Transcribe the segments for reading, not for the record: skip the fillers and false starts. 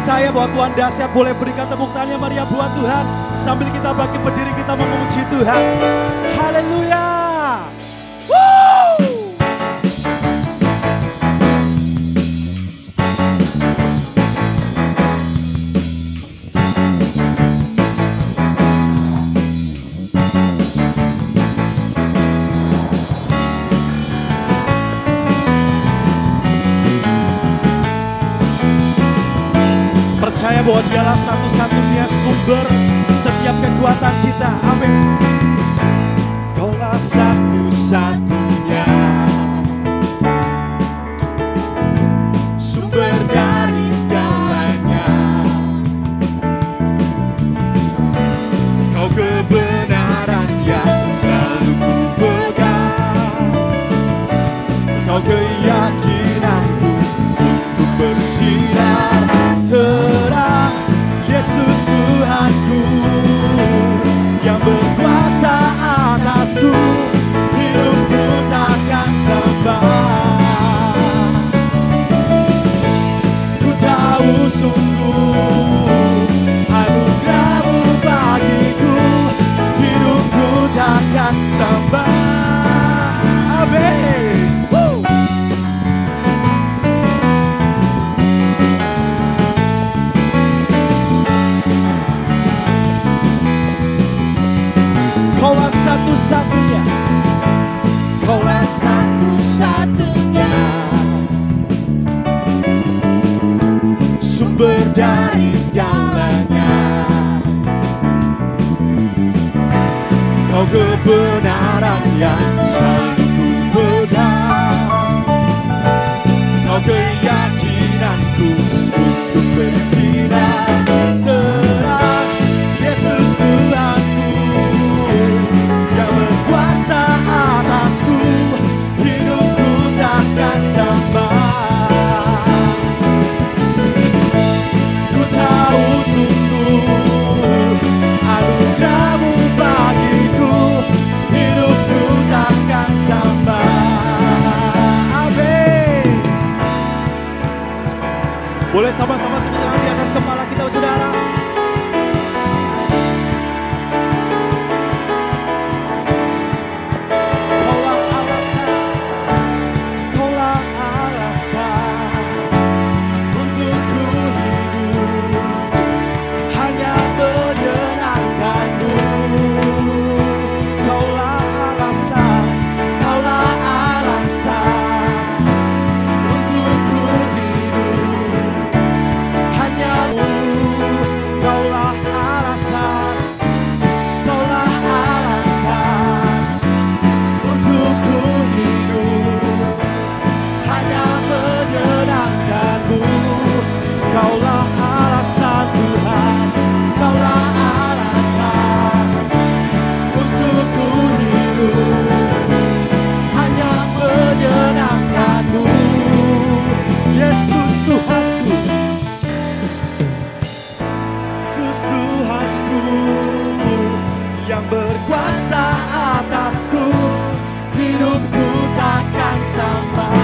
percaya bahwa Tuhan dahsyat, boleh berikan tepuk tangannya meriah buat Tuhan. Sambil kita bangkit berdiri, kita memuji Tuhan. Haleluya. Percaya bahwa Dialah satu-satunya sumber setiap kekuatan kita. Amin. Kaulah satu-satunya sumber dari segalanya. Kau kebenaran yang selalu ku pegang. Kau keyakinanku untuk bersinar terang. Yesus Tuhanku yang berkuasa atasku, hidupku takkan sembah. Ku tahu sungguh anugerah-Mu bagiku, hidupku takkan sembah. Amin. Kaulah satu-satunya, Kaulah satu-satunya sumber dari segalanya. Kau kebenaran yang selalu ku pegang. Kau keyakinanku untuk bersinar terang. Yesus Tuhanku yang berkuasa atasku, hidupku takkan sembah. Ku tahu sungguh anugerah-Mu bagiku, hidupku takkan sembah. Amin. Boleh sama-sama tepuk tangan di atas kepala kita, saudara. Berkuasa atasku, hidupku takkan sembah.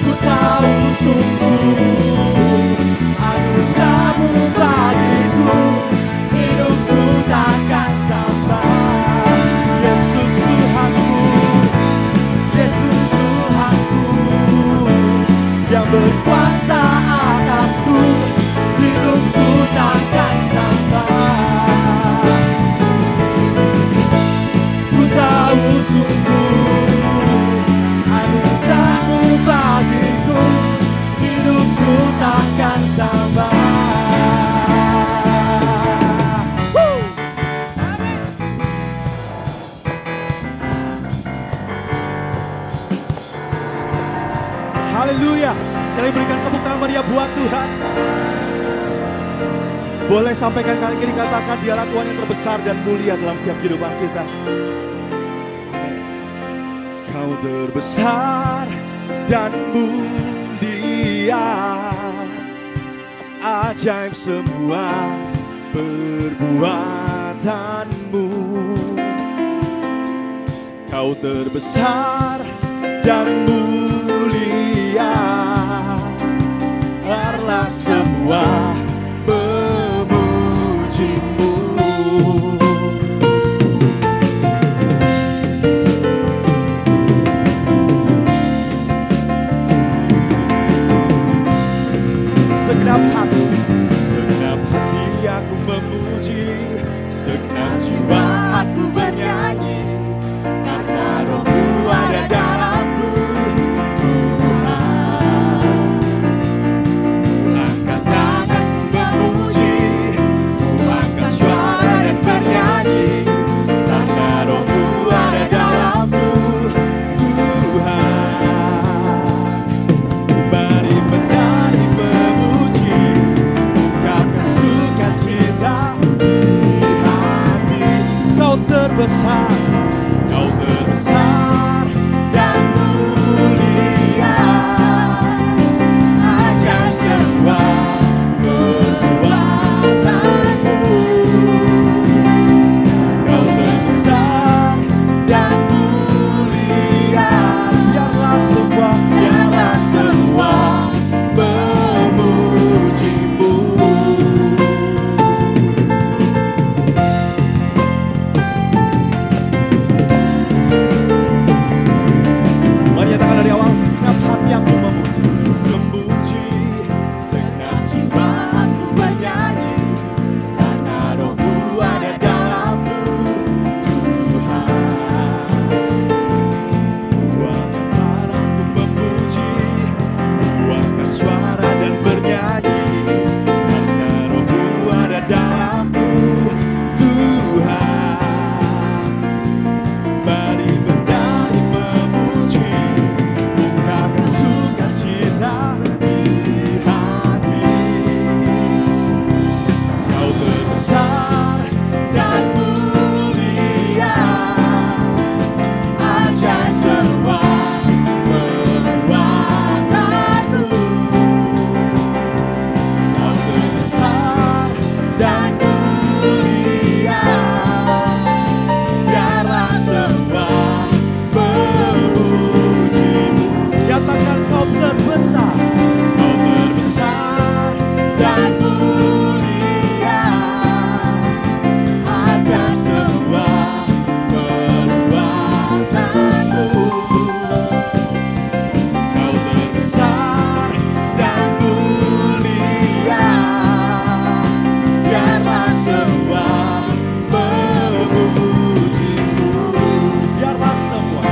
Ku tahu sungguh anugerah-Mu bagiku, hidupku takkan sembah. Yesus Tuhanku, Yesus Tuhanku yang berkuasa atasku, hidupku takkan sembah. Ku tahu sungguh anugerah-Mu bagiku, hidupku takkan sembah. Haleluya. Saya berikan tepuk tangan meriah buat Tuhan. Boleh sampaikan kali ini, katakan Dialah Tuhan yang terbesar dan mulia dalam setiap kehidupan kita. Kau terbesar dan mulia, ajaib semua perbuatanmu. Kau terbesar dan mulia, semua memuji-Mu. Segenap hati aku memuji, segenap jiwa aku bernyanyi, karena Roh-Mu ada dalamku, Tuhan. Ku angkat tanganku memuji, ku angkat suara dan bernyanyi, karena Roh-Mu ada dalamku, Tuhan. Mari menyanyi memuji, ungkapkan sukacita di hati. Kau terbesar, Kau terbesar dan mulia, ajaib semua perbuatan-Mu. Kau terbesar dan mulia, biarlah semua memuji-Mu. Mari nyatakan dari awal, segenap hati aku memuji, memuji, segenap jiwa aku bernyanyi, karena Roh-Mu ada dalamku, Tuhan. Ku angkat tanganku memuji, ku angkat suara dan bernyanyi, karena Roh-Mu ada dalamku, Tuhan. Mari bernyanyi memuji, ungkapkan sukacita di hati. Kau terbesar dan mulia, ajaib semua perbuatan-Mu. Kau terbesar dan mulia, biarlah semua memuji-Mu. Katakan Kau terbesar, Kau terbesar dan mulia, ajaib semua perbuatan-Mu. Kau terbesar dan mulia, biarlah semua memuji-Mu. Biarlah semua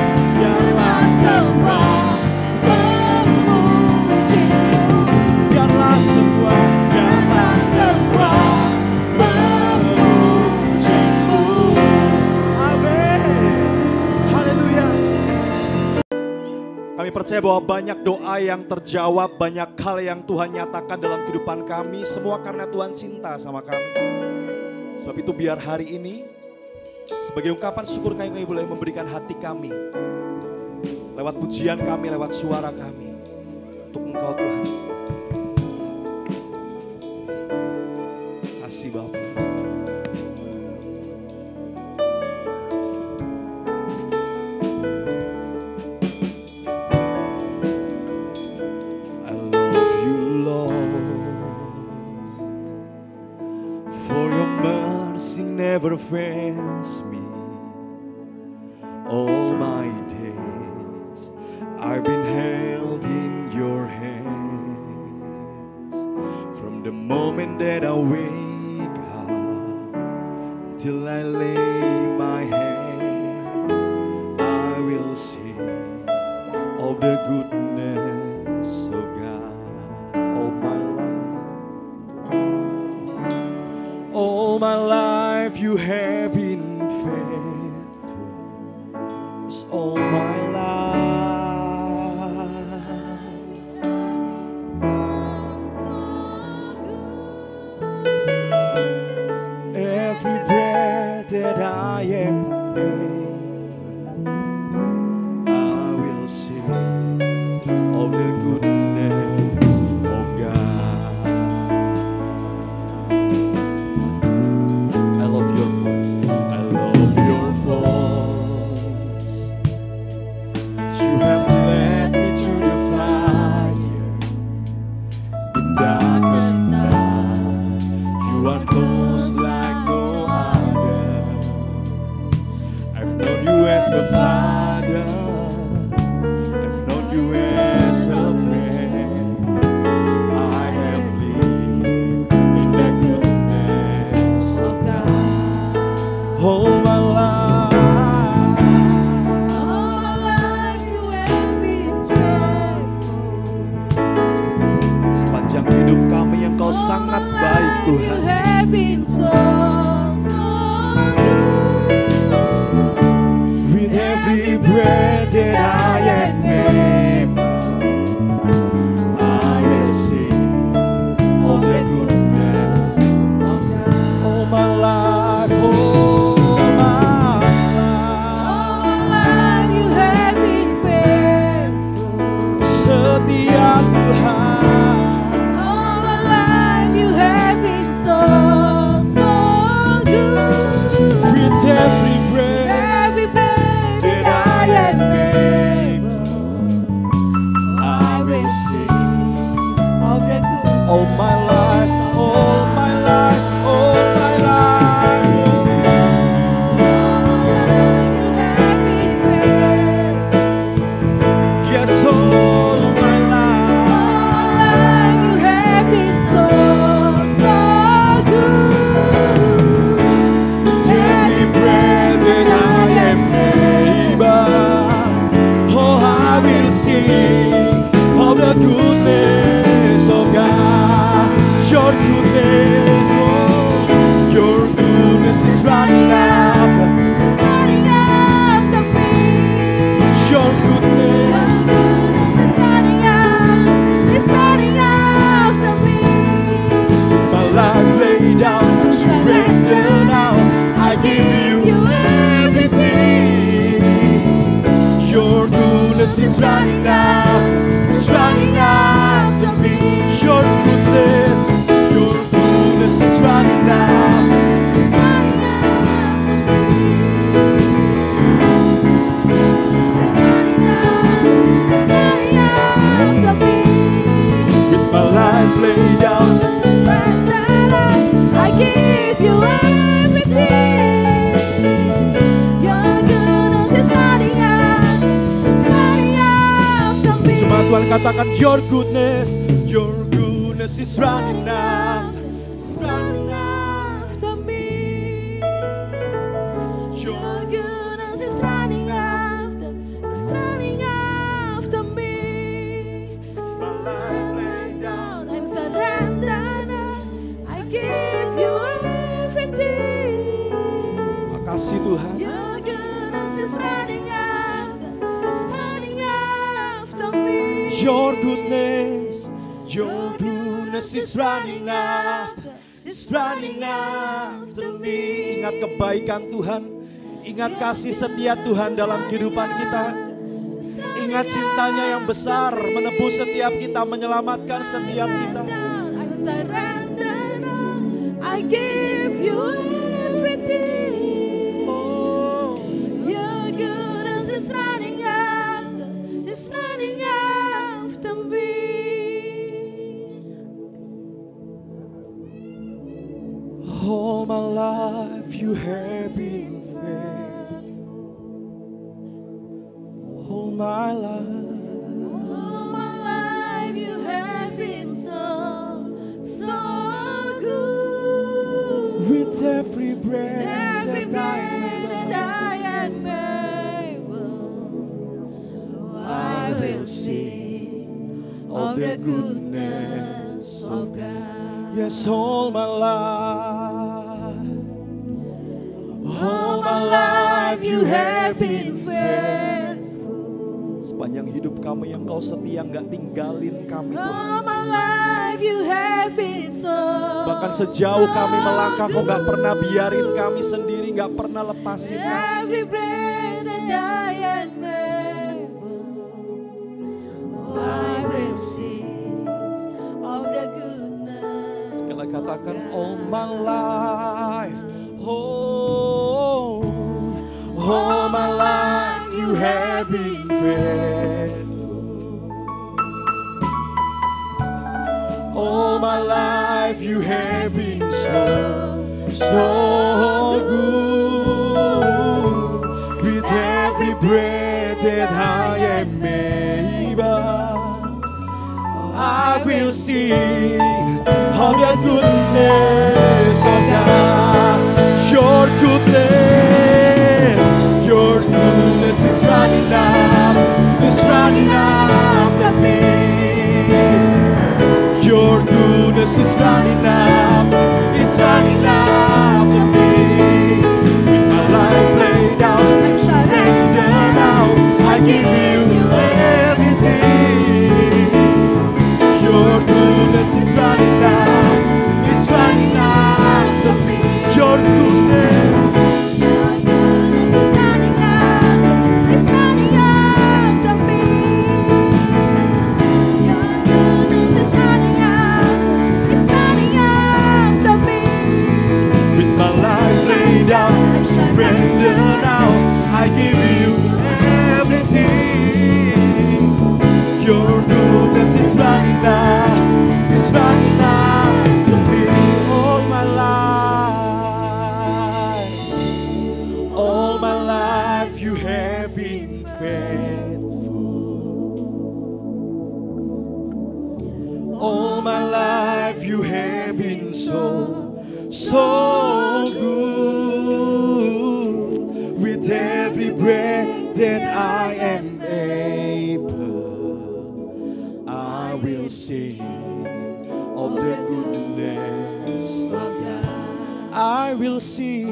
memuji-Mu. Biarlah semua memuji-Mu. Amin. Haleluya. Kami percaya bahwa banyak doa yang terjawab, banyak hal yang Tuhan nyatakan dalam kehidupan kami, semua karena Tuhan cinta sama kami. Sebab itu biar hari ini sebagai ungkapan syukur kami boleh memberikan hati kami, lewat pujian kami, lewat suara kami, untuk Engkau Tuhan. Kasih Bapa. I love you Lord, for your mercy never fails me. All my days I've been held in your hands. From the moment that I wake up till I lay my head, I will sing of the goodness of God. All my life you have been faithful. Yes, all my life. Every breath that I am able, I will sing of the goodness of God. I love your voice. Engkau sangat baik Tuhan. With every breath that I am able, I will sing of the goodness of God. All my life, all my life, you have been faithful. setia Tuhan. All my life you have been so good. With every breath That I am able, I will sing of the good. all my life, all my life, all my life. Yes, all my life. You have been so good. Every breath that I am able, oh, I will sing of the goodness of God. Your goodness, oh, your goodness is running after. Running after me. Your goodness, It's running after me. my life laid down, surrender now. I give you everything. Your goodness is running out, it's running after me. Your goodness is running out. It's running after me. With my life laid down, I give you everything. Your goodness is running after me. cuma Tuhan katakan your goodness is running out, it's running out. After me. Your goodness is running after me. My life laid down. I'm surrendered now. I give you everything. Makasih Tuhan. Your goodness is running after me. Your goodness is running after me. Ingat kebaikan Tuhan, ingat kasih setia Tuhan dalam kehidupan kita. Ingat cintanya yang besar, menebus setiap kita, menyelamatkan setiap kita. I'm surrendered now. I give you everything. Oh, Your goodness is running after me. all my life you have been faithful. All my life. All my life you have been so good. With every breath Every that breath that I am able, I will sing of the goodness of God. Yes, all my life. All my life you have been faithful. Sepanjang hidup kami yang kau setia, nggak tinggalin kami Tuhan. All my life you have been so. Bahkan sejauh kami melangkah, kau nggak pernah biarin kami sendiri, nggak pernah lepasin kami. Every breath that I am able, I will sing of the goodness. Sekali lagi katakan all my life. Oh, all my life you have been faithful. All my life you have been so good. With every breath that I am able, I will sing of the goodness of God. Your goodness is running after me. Your goodness goodness is running after me. With my life laid down, I surrender now. I give you everything. Your goodness is running after me. Your goodness. I surrender now. I give you everything. Your goodness is running out to me. All my life you have been faithful. All my life you have been so good. With every breath that I am able, I will sing of the goodness of God. I will sing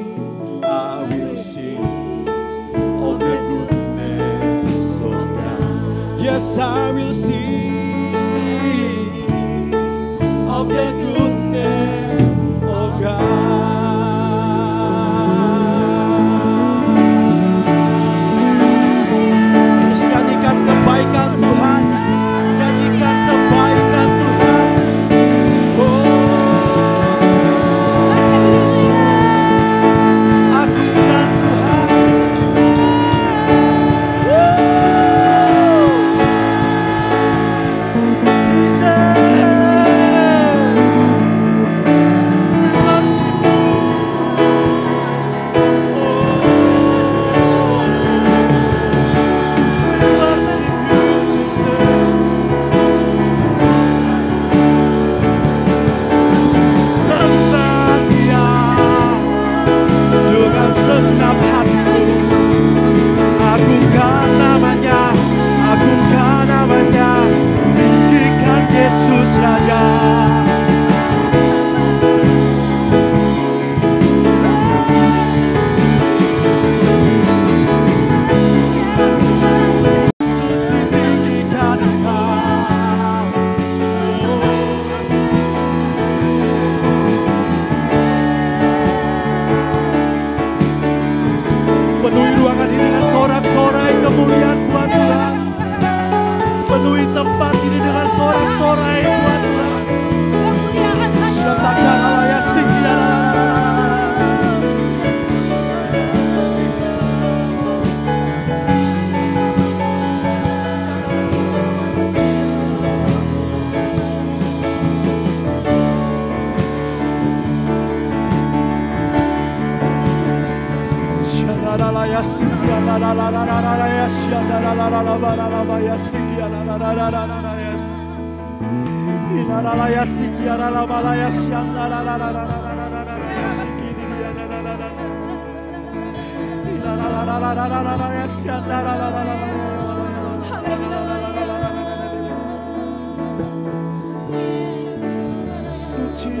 of the goodness of God. Yes, I will sing of the goodness of God. Kebaikan Tuhan, nyanyikan kebaikan Tuhan. Agungkan Tuhan. Segenap hatiku, agungkan namanya, tinggikan Yesus Raja. Yesus ditinggikan Engkau. Penuhi ruangan ini dengan sorak-sorai kemuliaan buat Tuhan. Penuhi tempat ini dengan sorak-sorai buat Tuhan. Syatakan alaya sikian.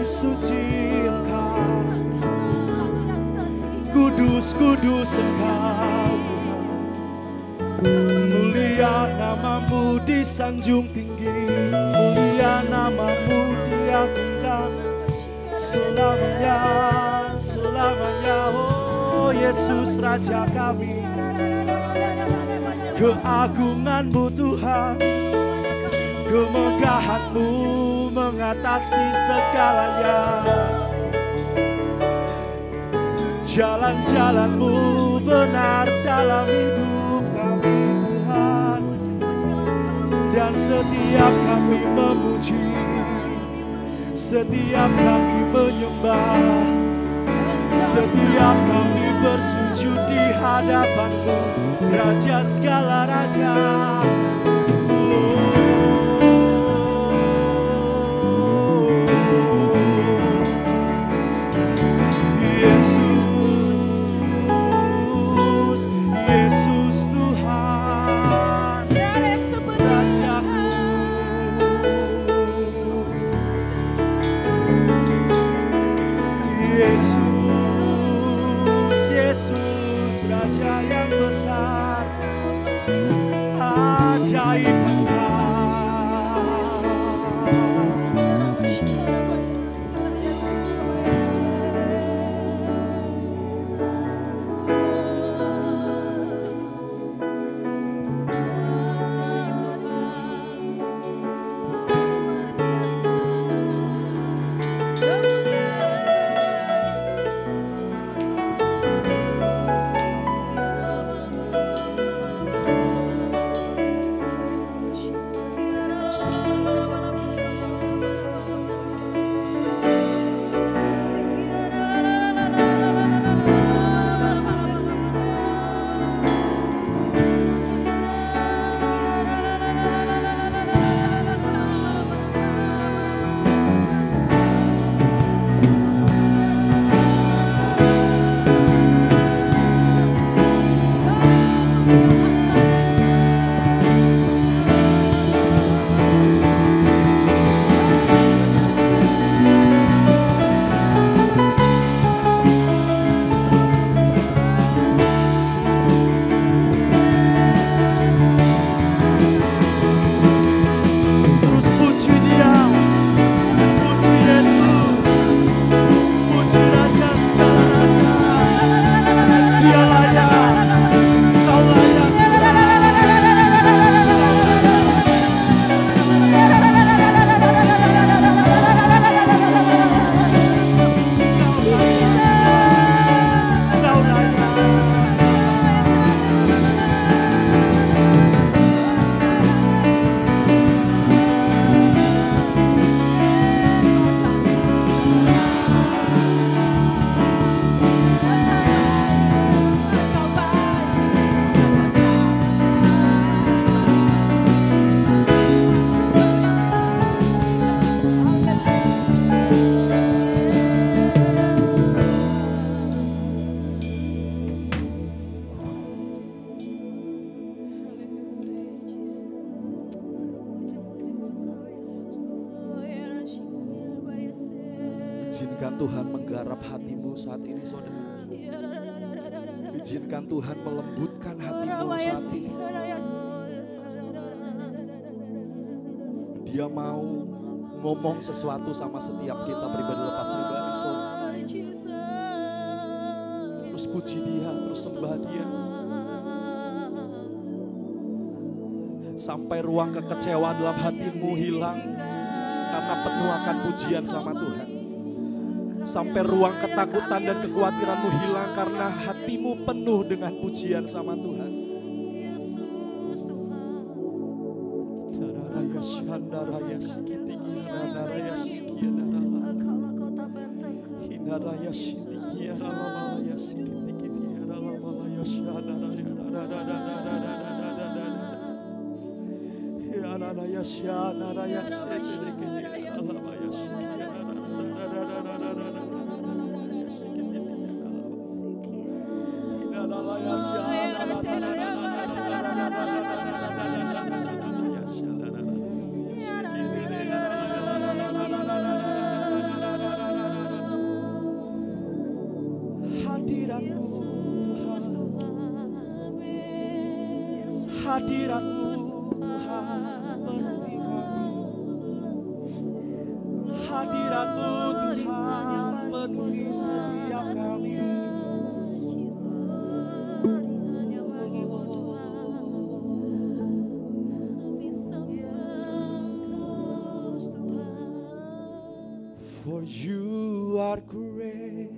Suci Engkau, kudus Engkau Tuhan. Mulia namamu disanjung tinggi, mulia namamu diagungkan selamanya, oh Yesus Raja kami. Keagunganmu Tuhan, kemegahanmu mengatasi segalanya. Jalan-jalanmu benar dalam hidup kami Tuhan. Dan setiap kami memuji, setiap kami menyembah, setiap kami bersujud di hadapan-Mu, Raja segala raja. Izinkan Tuhan menggarap hatimu saat ini saudara. Izinkan Tuhan melembutkan hatimu saat ini. Dia mau ngomong sesuatu sama setiap kita pribadi lepas pribadi saudara. Terus puji dia, terus sembah dia. Sampai ruang kekecewaan dalam hatimu hilang karena penuh akan pujian sama Tuhan. Sampai ruang ketakutan dan kekhawatiranmu hilang karena hatimu penuh dengan pujian sama Tuhan. Hadirat-Mu Tuhan penuhi kami. Hadirat-Mu Tuhan penuhi setiap kami. For you are great,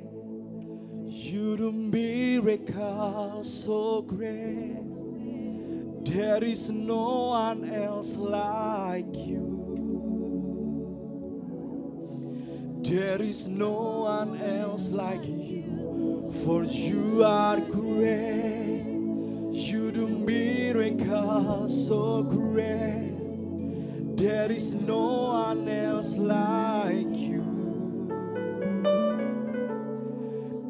you do miracles so great. There is no one else like you. There is no one else like you. For you are great, you do miracles so great. There is no one else like you.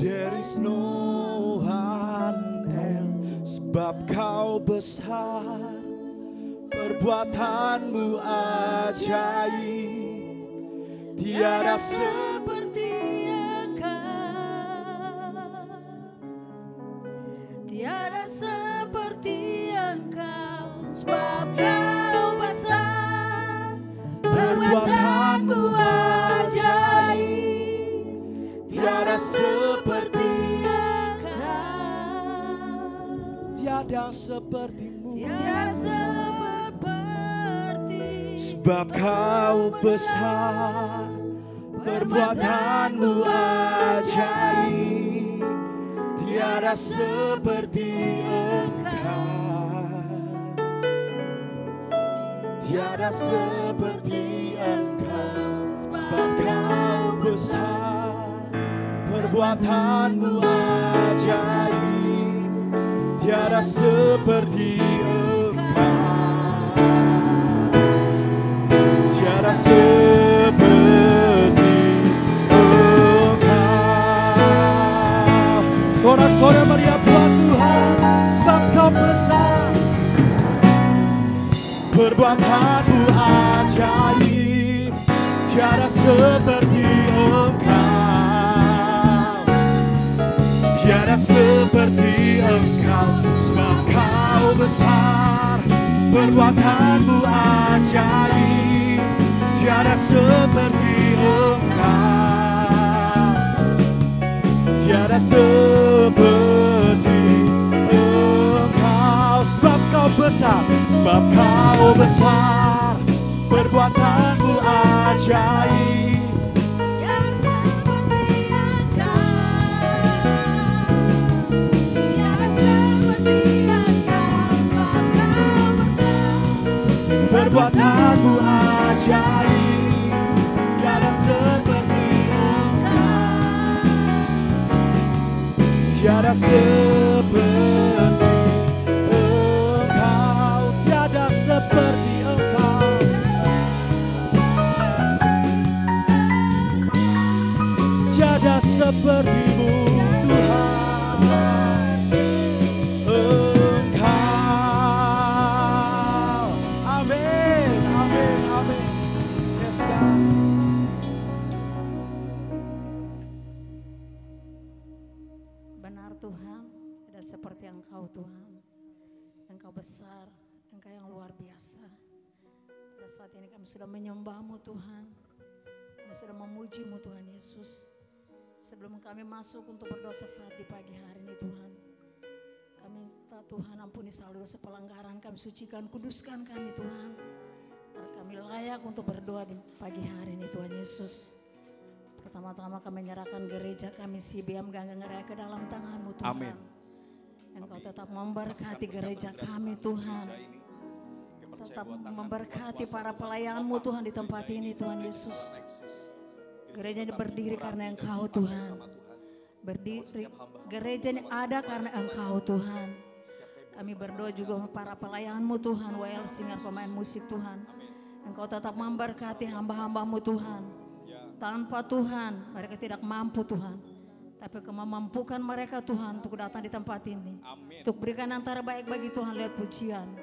There is no one else, sebab Kau besar, perbuatanmu ajaib, tiada seperti Engkau, tiada seperti Engkau, sebab Kau besar, perbuatanmu ajaib, tiada seperti tiada sepertimu, tiada seperti. Sebab Kau besar, perbuatanmu ajaib, tiada seperti Engkau, tiada seperti Engkau. Sebab Kau besar, perbuatanmu ajaib, tiada seperti Engkau, tiada seperti Engkau. Sorak-sorai meriah buat Tuhan, sebab Kau besar, perbuatanmu ajaib, tiada seperti Engkau, tiada seperti Engkau. Sebab Kau besar, perbuatanmu ajaib, tiada seperti Engkau, tiada seperti Engkau. Sebab Kau besar, sebab Kau besar, perbuatanmu ajaib, perbuatanmu ajaib, tiada seperti Engkau, tiada seperti Engkau, tiada seperti Engkau, tiada seperti-Mu Tuhan. Engkau, amin, amin, amin. Yes God. ada seperti Engkau Tuhan. Engkau besar, Engkau yang luar biasa. Pada saat ini kami sudah menyembah-Mu Tuhan. Kami sudah memuji-Mu Tuhan Yesus. Sebelum kami masuk untuk berdoa syafaat di pagi hari ini Tuhan, kami minta Tuhan ampuni seluruh dosa pelanggaran kami, sucikan, kuduskan kami Tuhan. Agar kami layak untuk berdoa di pagi hari ini Tuhan Yesus. Pertama-tama kami menyerahkan gereja kami CBM Ganggang Raya ke dalam tangan-Mu Tuhan. Amin. Engkau tetap memberkati gereja kami Tuhan. Tetap memberkati para pelayan-Mu Tuhan di tempat ini Tuhan Yesus. Gereja ini berdiri karena Engkau Tuhan. Berdiri, gereja ini ada karena Engkau Tuhan. Kami berdoa juga untuk para pelayan-Mu Tuhan, WL Singer, pemain musik Tuhan. Engkau tetap memberkati hamba-hamba-Mu Tuhan. Tanpa Tuhan mereka tidak mampu Tuhan. Tapi Kau memampukan mereka Tuhan untuk datang di tempat ini. Untuk berikan antara baik bagi Tuhan lewat pujian,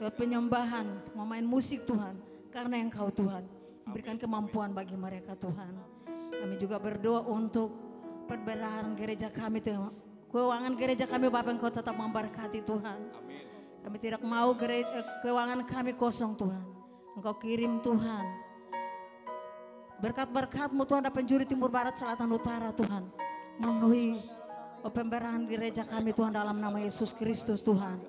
lewat penyembahan, memain musik Tuhan. Karena Engkau Tuhan berikan kemampuan bagi mereka Tuhan. Kami juga berdoa untuk perbedaan gereja kami Tuhan. Keuangan gereja kami Bapak Engkau tetap memberkati Tuhan. Kami tidak mau keuangan kami kosong Tuhan. Engkau kirim Tuhan berkat-berkat-Mu Tuhan dari penjuru timur barat selatan utara Tuhan. Memenuhi pemberian gereja kami Tuhan dalam nama Yesus Kristus Tuhan.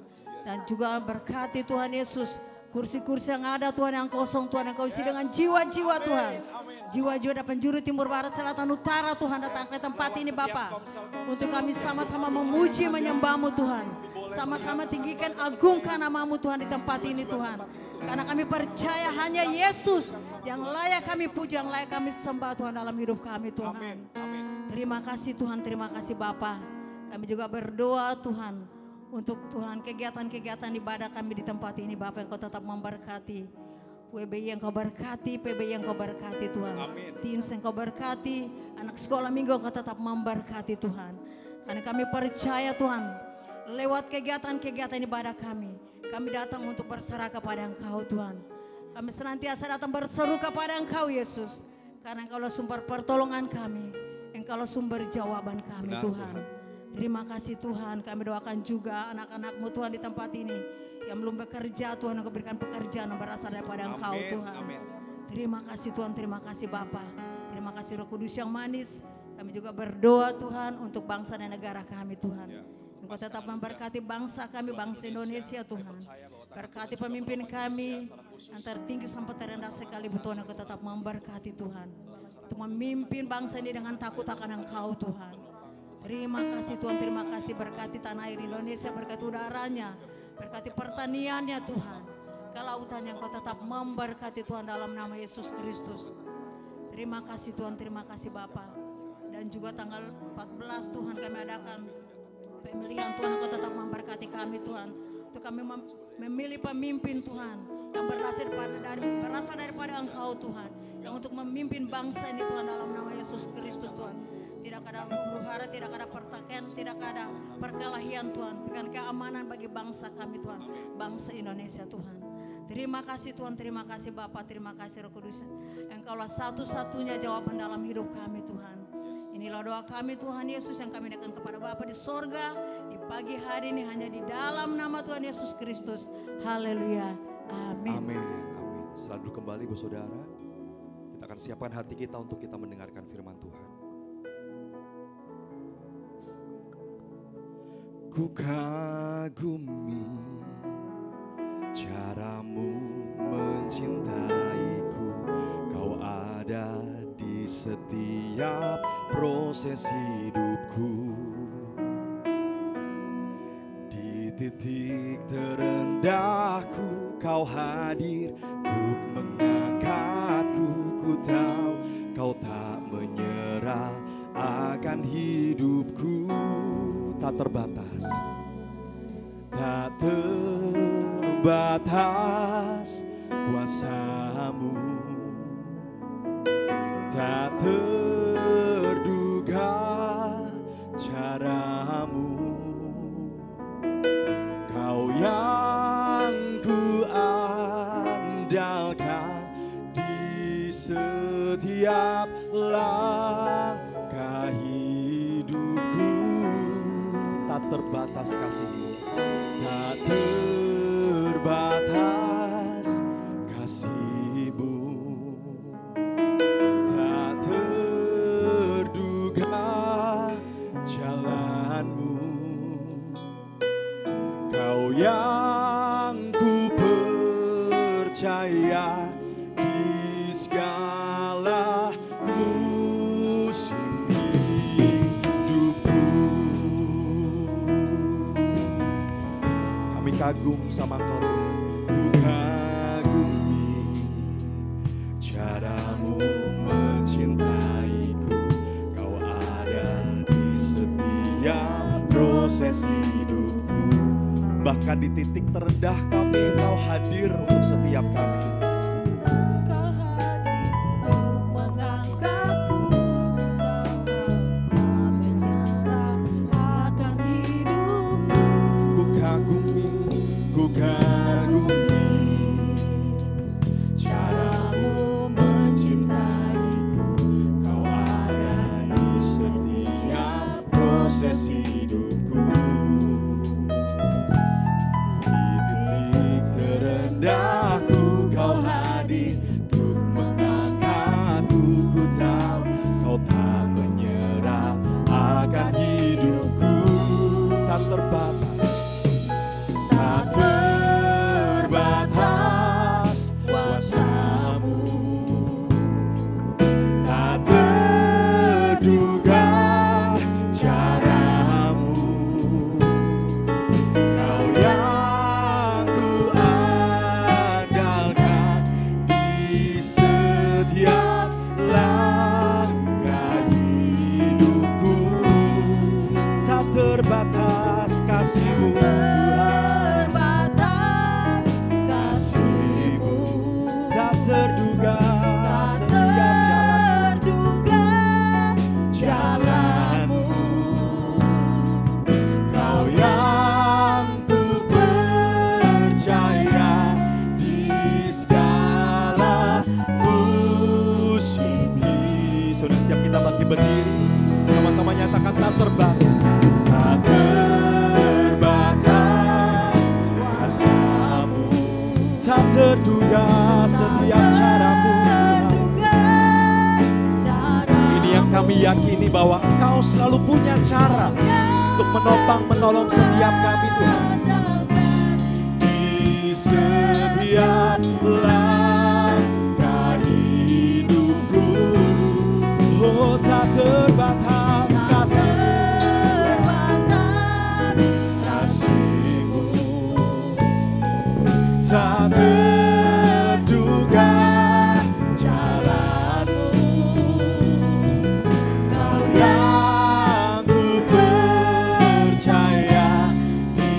Dan juga berkati Tuhan Yesus kursi-kursi yang ada Tuhan yang kosong Tuhan, yang Kau isi dengan jiwa-jiwa Tuhan. Jiwa-jiwa dari penjuru timur barat selatan utara Tuhan datang ke tempat ini Bapa. Untuk kami sama-sama memuji menyembah-Mu Tuhan. Sama-sama tinggikan agungkan nama-Mu Tuhan di tempat ini Tuhan. Karena kami percaya hanya Yesus yang layak kami puji, yang layak kami sembah Tuhan dalam hidup kami Tuhan. Terima kasih Tuhan, terima kasih Bapa. Kami juga berdoa Tuhan untuk Tuhan kegiatan-kegiatan ibadah kami di tempat ini Bapak, Engkau tetap memberkati. WBI yang Kau berkati, PBI yang Kau berkati Tuhan. Teens yang Kau berkati, anak sekolah minggu Engkau tetap memberkati Tuhan. Karena kami percaya Tuhan, lewat kegiatan-kegiatan ibadah kami datang untuk berserah kepada Engkau Tuhan. Kami senantiasa datang berseru kepada Engkau Yesus. Karena Engkau adalah sumber pertolongan kami, Engkau adalah sumber jawaban kami Tuhan. Terima kasih Tuhan, kami doakan juga anak-anak-Mu Tuhan di tempat ini yang belum bekerja Tuhan, Engkau berikan pekerjaan yang berasal daripada Engkau Tuhan. Terima kasih Tuhan, terima kasih Bapa. Terima kasih Roh Kudus yang manis. Kami juga berdoa Tuhan untuk bangsa dan negara kami Tuhan. Engkau tetap memberkati bangsa kami, bangsa Indonesia Tuhan. Berkati pemimpin kami, yang tertinggi sampai terendah sekali Tuhan, Engkau tetap memberkati Tuhan. Untuk memimpin bangsa ini dengan takut akan Engkau Tuhan. Terima kasih Tuhan, terima kasih berkati tanah air Indonesia, berkati udaranya, berkati pertaniannya Tuhan. Kelautan yang Kau tetap memberkati Tuhan dalam nama Yesus Kristus. Terima kasih Tuhan, terima kasih Bapa. Dan juga tanggal 14 Tuhan kami adakan pemilihan Tuhan, Engkau tetap memberkati kami Tuhan. Untuk kami memilih pemimpin Tuhan yang berasal daripada Engkau Tuhan. Yang untuk memimpin bangsa ini Tuhan dalam nama Yesus Kristus Tuhan. Tidak ada huru-hara, tidak ada pertikaian, tidak ada perkelahian Tuhan. Berikan keamanan bagi bangsa kami Tuhan, bangsa Indonesia Tuhan. Terima kasih Tuhan, terima kasih Bapa, terima kasih Roh Kudus. Engkaulah satu-satunya jawaban dalam hidup kami Tuhan. Inilah doa kami Tuhan Yesus yang kami naikkan kepada Bapa di sorga di pagi hari ini hanya di dalam nama Tuhan Yesus Kristus. Haleluya. Amin. Amin. Amin. Selalu kembali Bu Saudara. Kita akan siapkan hati kita untuk kita mendengarkan firman Tuhan. Ku kagumi caramu mencintaiku, Kau ada di setiap proses hidupku. Di titik terendahku Kau hadir untuk mengangkatku. Ku tahu Kau tak menyerah akan hidupku. Tak terbatas, tak terbatas kuasa-Mu, tak terduga cara-Mu. Kau yang ku andalkan di setiap langkah hidupku. Tak tak terbatas kasih-Mu. Tak terbatas kasih-Mu, tak terduga jalan-Mu. Kau yang ku percaya di segala musim hidupku. Kami kagum sama Kau, ku kagumi caramu mencintaiku. Kau ada di setiap proses hidupku. Bahkan di titik terendah kami, Kau hadir untuk setiap kami. Kau hadir untuk mengangkatku, tak menyerah akan hidupmu. Ku kagumi caramu mencintaiku. Kau ada di setiap proses hidupku. Di titik terendahku Kau hadir untuk mengangkatku. Ku tahu Kau tak menyerah akan hidupku. Tak terbatas, tak terbatas kuasa-Mu, tak terduga cara-Mu. Kau yang ku andalkan di setiap langkah hidupku. Tak terbatas kasih-Mu Tuhan, Terbatas kasih-Mu, tak terduga tak setiap terduga jalan-Mu. Kau yang ku percaya di segala musim hidup. Sudah siap kita bangkit berdiri, sama-sama nyatakan tak terbatas, tak terbatas kuasa-Mu, tak terduga setiap cara-Mu. Ini yang kami yakini bahwa Engkau selalu punya cara untuk menopang, menolong setiap kami Tuhan. Di setiap langkah hidupku, oh tak terbatas kasih-Mu, tak terduga jalan-Mu. Kau yang ku percaya di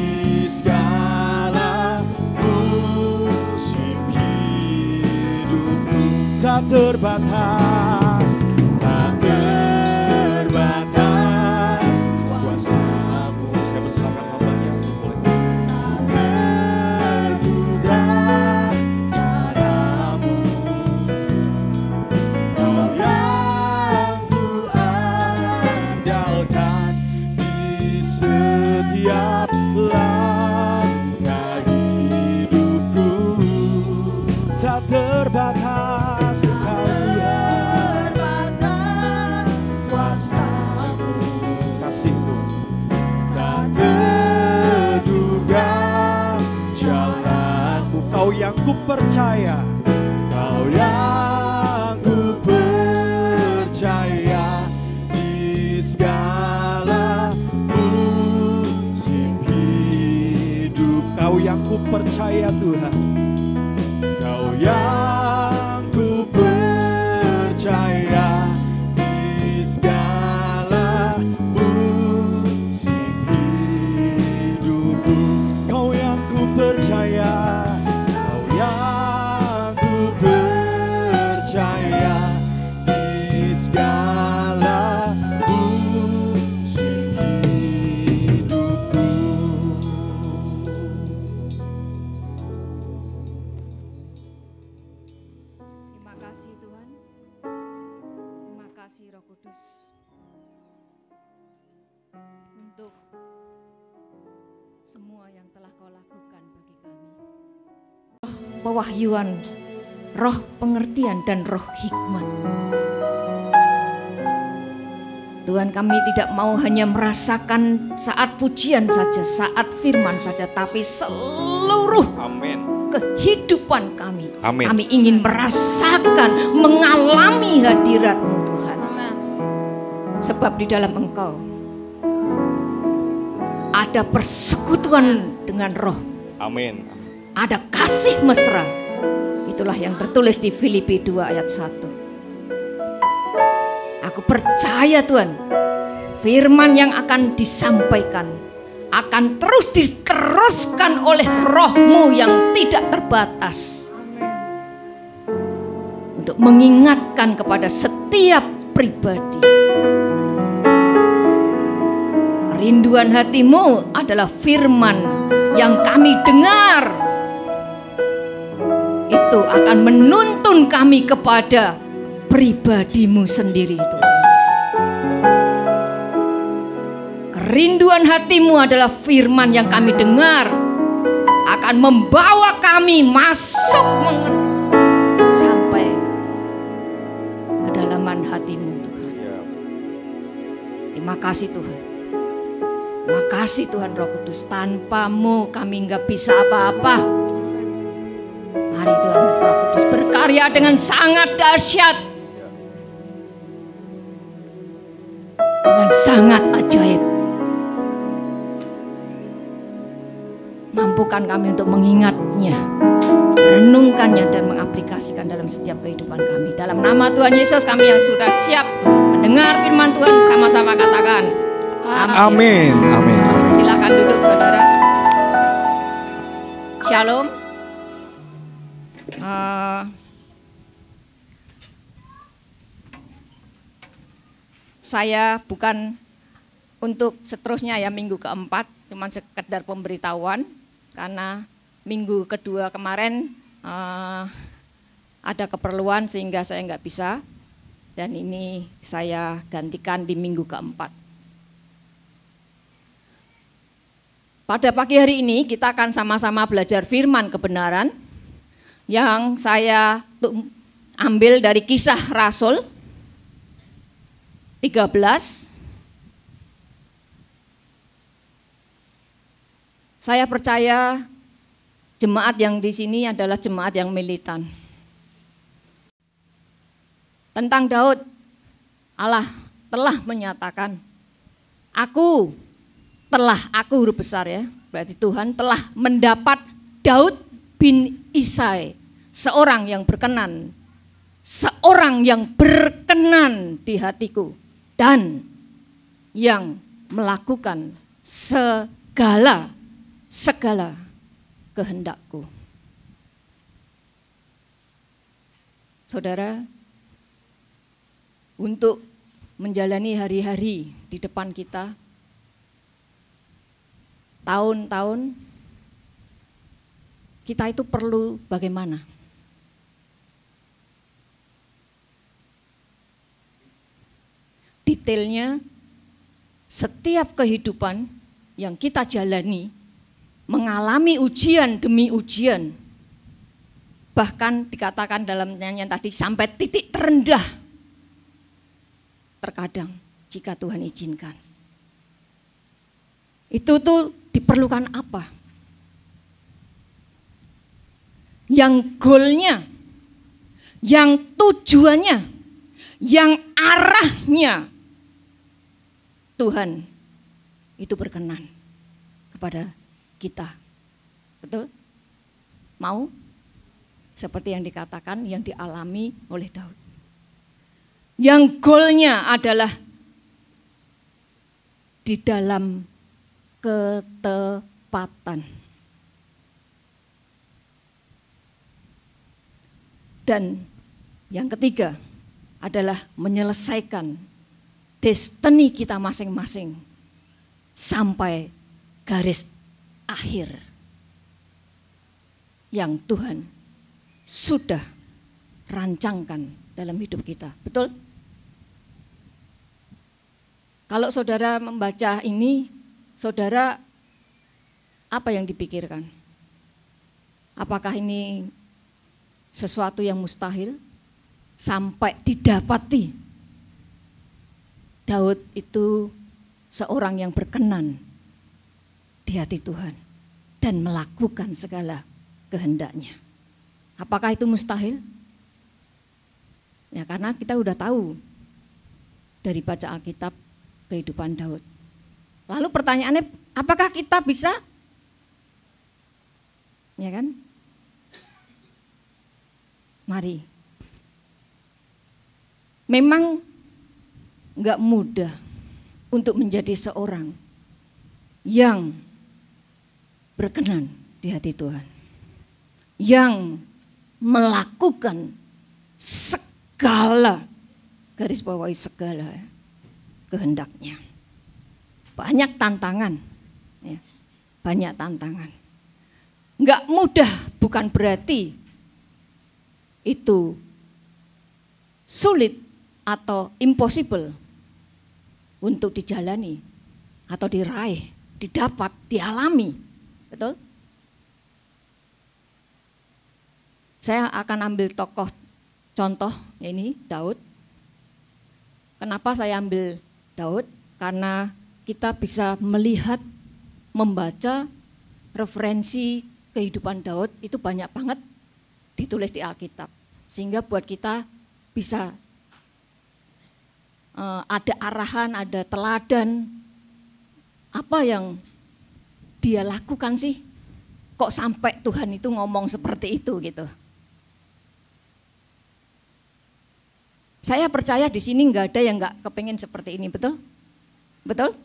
segala musim hidupku. Tak terbatas, tak terbatas kuasa-Mu. Saya persilakan hamba-Nya untuk boleh. Tak terduga cara-Mu, Kau yang ku andalkan di setiap langkah hidupku. Tak terbatas Engkau Tuhan, kuasa-Mu, kasih-Mu, tak terduga jalan-Mu. Kau yang ku percaya, Kau yang ku percaya di segala musim hidup. Kau yang ku percaya Tuhan, Kau yang ku percaya di segala musim hidupku. Kau yang ku percaya, Kau yang ku percaya di segala musim hidupku. Terima kasih Tuhan. Terima kasih Roh Kudus. untuk semua yang telah Kau lakukan bagi kami. Pewahyuan, roh pengertian dan roh hikmat. Tuhan, kami tidak mau hanya merasakan saat pujian saja, saat firman saja, tapi seluruh kehidupan kami. Amin. Kami ingin merasakan, mengalami hadirat-Mu Tuhan. Amin. Sebab di dalam Engkau ada persekutuan dengan roh. Amin. Ada kasih mesra. Itulah yang tertulis di Filipi 2 ayat 1. Aku percaya Tuhan, firman yang akan disampaikan akan terus diteruskan oleh roh-Mu yang tidak terbatas. Untuk mengingatkan kepada setiap pribadi. Kerinduan hati-Mu adalah firman yang kami dengar. Itu akan menuntun kami kepada pribadi-Mu sendiri Tuhan. Kerinduan hati-Mu adalah firman yang kami dengar akan membawa kami masuk sampai kedalaman hati-Mu Tuhan. Terima kasih Tuhan. Terima kasih Tuhan Roh Kudus. Tanpa-Mu kami nggak bisa apa-apa. Mari Tuhan Roh Kudus berkarya dengan sangat dahsyat. Dengan sangat ajaib. Mampukan kami untuk mengingatnya, merenungkannya dan mengaplikasikan dalam setiap kehidupan kami. Dalam nama Tuhan Yesus kami yang sudah siap mendengar firman Tuhan, sama-sama katakan Amin. Amin. Silakan duduk saudara. Shalom. Saya bukan untuk seterusnya ya minggu keempat, cuma sekedar pemberitahuan karena minggu kedua kemarin ada keperluan sehingga saya nggak bisa dan ini saya gantikan di minggu keempat. Pada pagi hari ini kita akan sama-sama belajar firman kebenaran yang saya ambil dari Kisah Rasul 13. Saya percaya jemaat yang di sini adalah jemaat yang militan. Tentang Daud, Allah telah menyatakan, aku huruf besar ya, berarti Tuhan telah mendapat Daud bin Isai, seorang yang berkenan di hatiku dan yang melakukan segala kehendakku. Saudara, untuk menjalani hari-hari di depan kita, tahun-tahun kita itu perlu bagaimana? Detailnya, setiap kehidupan yang kita jalani mengalami ujian demi ujian. Bahkan dikatakan dalam nyanyian tadi sampai titik terendah. Terkadang jika Tuhan izinkan. Itu tuh diperlukan apa? Yang goalnya, yang tujuannya, yang arahnya Tuhan itu berkenan kepada kita. Betul? Mau? Seperti yang dikatakan, yang dialami oleh Daud. Yang goalnya adalah di dalam ketepatan. Dan yang ketiga adalah menyelesaikan destiny kita masing-masing sampai garis akhir yang Tuhan sudah rancangkan dalam hidup kita. Betul? Kalau saudara membaca ini, saudara apa yang dipikirkan? Apakah ini sesuatu yang mustahil sampai didapati? Daud itu seorang yang berkenan di hati Tuhan dan melakukan segala kehendaknya. Apakah itu mustahil? Ya, karena kita udah tahu dari baca Alkitab kehidupan Daud. Lalu pertanyaannya, apakah kita bisa? Ya kan? Mari. Memang enggak mudah untuk menjadi seorang yang berkenan di hati Tuhan. Yang melakukan segala, garis bawahi segala kehendaknya. Banyak tantangan, ya, banyak tantangan. Enggak mudah bukan berarti itu sulit atau impossible untuk dijalani atau diraih, didapat, dialami. Betul? Saya akan ambil tokoh contoh ini Daud. Kenapa saya ambil Daud? Karena kita bisa melihat, membaca referensi kehidupan Daud itu banyak banget ditulis di Alkitab. Sehingga buat kita bisa ada arahan, ada teladan. Apa yang dia lakukan sih? Kok sampai Tuhan itu ngomong seperti itu gitu. Saya percaya di sini nggak ada yang nggak kepengen seperti ini, betul? Betul?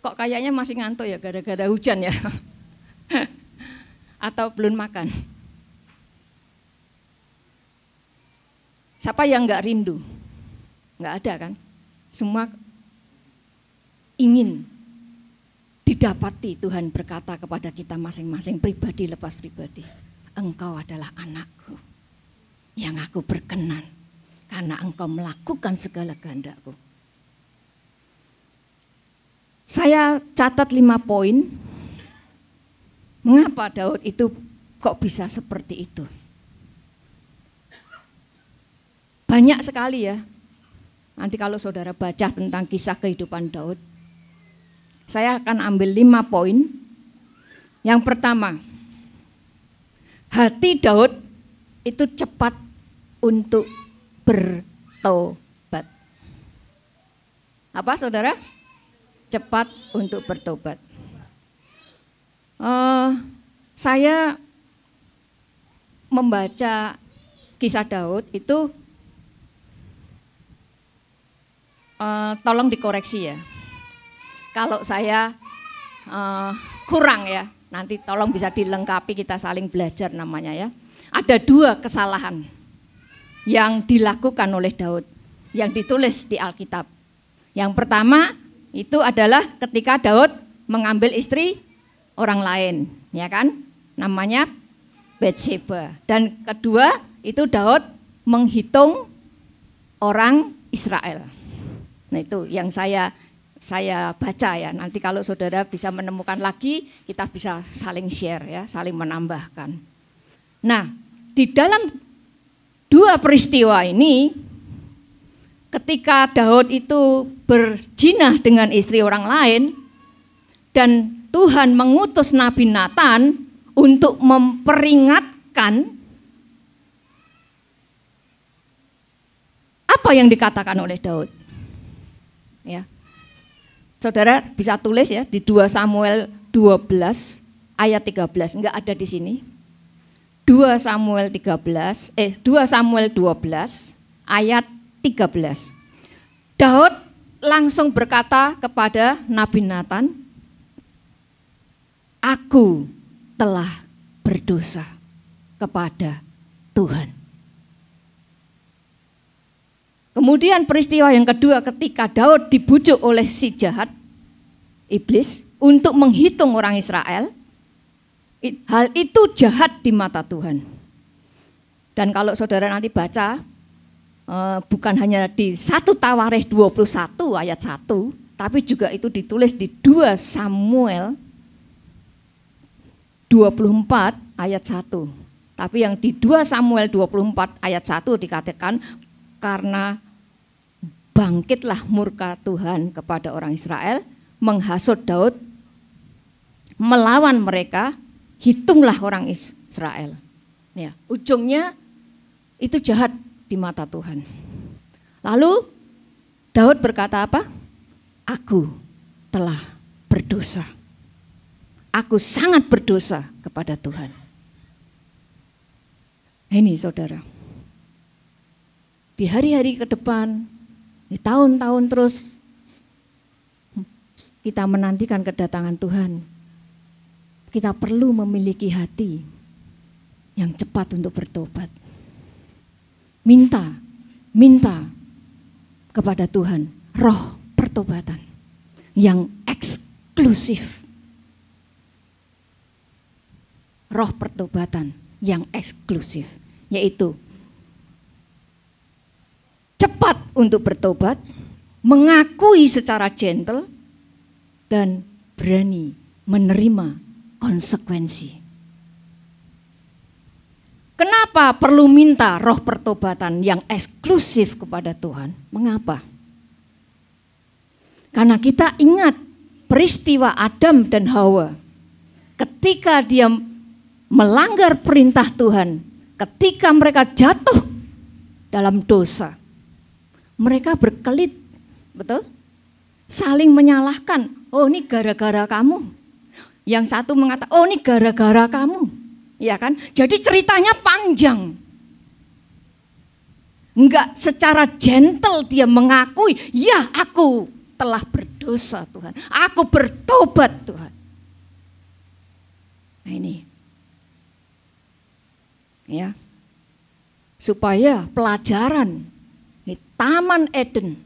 Kok kayaknya masih ngantuk ya gara-gara hujan ya? Atau belum makan? Siapa yang nggak rindu? Nggak ada kan? Semua ingin didapati. Tuhan berkata kepada kita masing-masing, pribadi lepas pribadi. Engkau adalah anakku yang aku berkenan karena engkau melakukan segala kehendakku. Saya catat 5 poin. Mengapa Daud itu kok bisa seperti itu? Banyak sekali ya. Nanti kalau saudara baca tentang kisah kehidupan Daud, saya akan ambil 5 poin. Yang pertama, hati Daud itu cepat untuk bertobat. Apa saudara? Cepat untuk bertobat. Saya membaca kisah Daud itu tolong dikoreksi ya. Kalau saya kurang ya, nanti tolong bisa dilengkapi, kita saling belajar namanya ya. Ada 2 kesalahan yang dilakukan oleh Daud yang ditulis di Alkitab. Yang pertama itu adalah ketika Daud mengambil istri orang lain, ya kan? Namanya Bathsheba. Dan kedua itu Daud menghitung orang Israel. Nah itu yang saya baca ya. Nanti kalau saudara bisa menemukan lagi, kita bisa saling share ya, saling menambahkan. Nah, di dalam 2 peristiwa ini, ketika Daud itu berzina dengan istri orang lain dan Tuhan mengutus Nabi Nathan untuk memperingatkan, apa yang dikatakan oleh Daud? Ya. Saudara bisa tulis ya di 2 Samuel 12 ayat 13, enggak ada di sini. 2 Samuel 12 ayat 13. Daud langsung berkata kepada Nabi Nathan, aku telah berdosa kepada Tuhan. Kemudian peristiwa yang kedua ketika Daud dibujuk oleh si jahat, iblis, untuk menghitung orang Israel, hal itu jahat di mata Tuhan. Dan kalau saudara nanti baca bukan hanya di 1 Tawarikh 21 ayat 1, tapi juga itu ditulis di 2 Samuel 24 ayat 1. Tapi yang di 2 Samuel 24 ayat 1 dikatakan karena bangkitlah murka Tuhan kepada orang Israel, menghasut Daud, melawan mereka, hitunglah orang Israel. Ya, ujungnya itu jahat di mata Tuhan. Lalu Daud berkata apa? Aku telah berdosa. Aku sangat berdosa kepada Tuhan. Ini saudara, di hari-hari ke depan, di tahun-tahun terus kita menantikan kedatangan Tuhan. Kita perlu memiliki hati yang cepat untuk bertobat. Minta kepada Tuhan roh pertobatan yang eksklusif. Roh pertobatan yang eksklusif, yaitu cepat untuk bertobat, mengakui secara gentle, dan berani menerima konsekuensi. Kenapa perlu minta roh pertobatan yang eksklusif kepada Tuhan? Mengapa? Karena kita ingat peristiwa Adam dan Hawa. Ketika dia melanggar perintah Tuhan, ketika mereka jatuh dalam dosa, mereka berkelit, betul? Saling menyalahkan, oh ini gara-gara kamu. Yang satu mengatakan, oh ini gara-gara kamu. Ya kan? Jadi ceritanya panjang. Enggak secara gentle dia mengakui, ya aku telah berdosa Tuhan. Aku bertobat Tuhan. Nah ini. Ya. Supaya pelajaran di Taman Eden,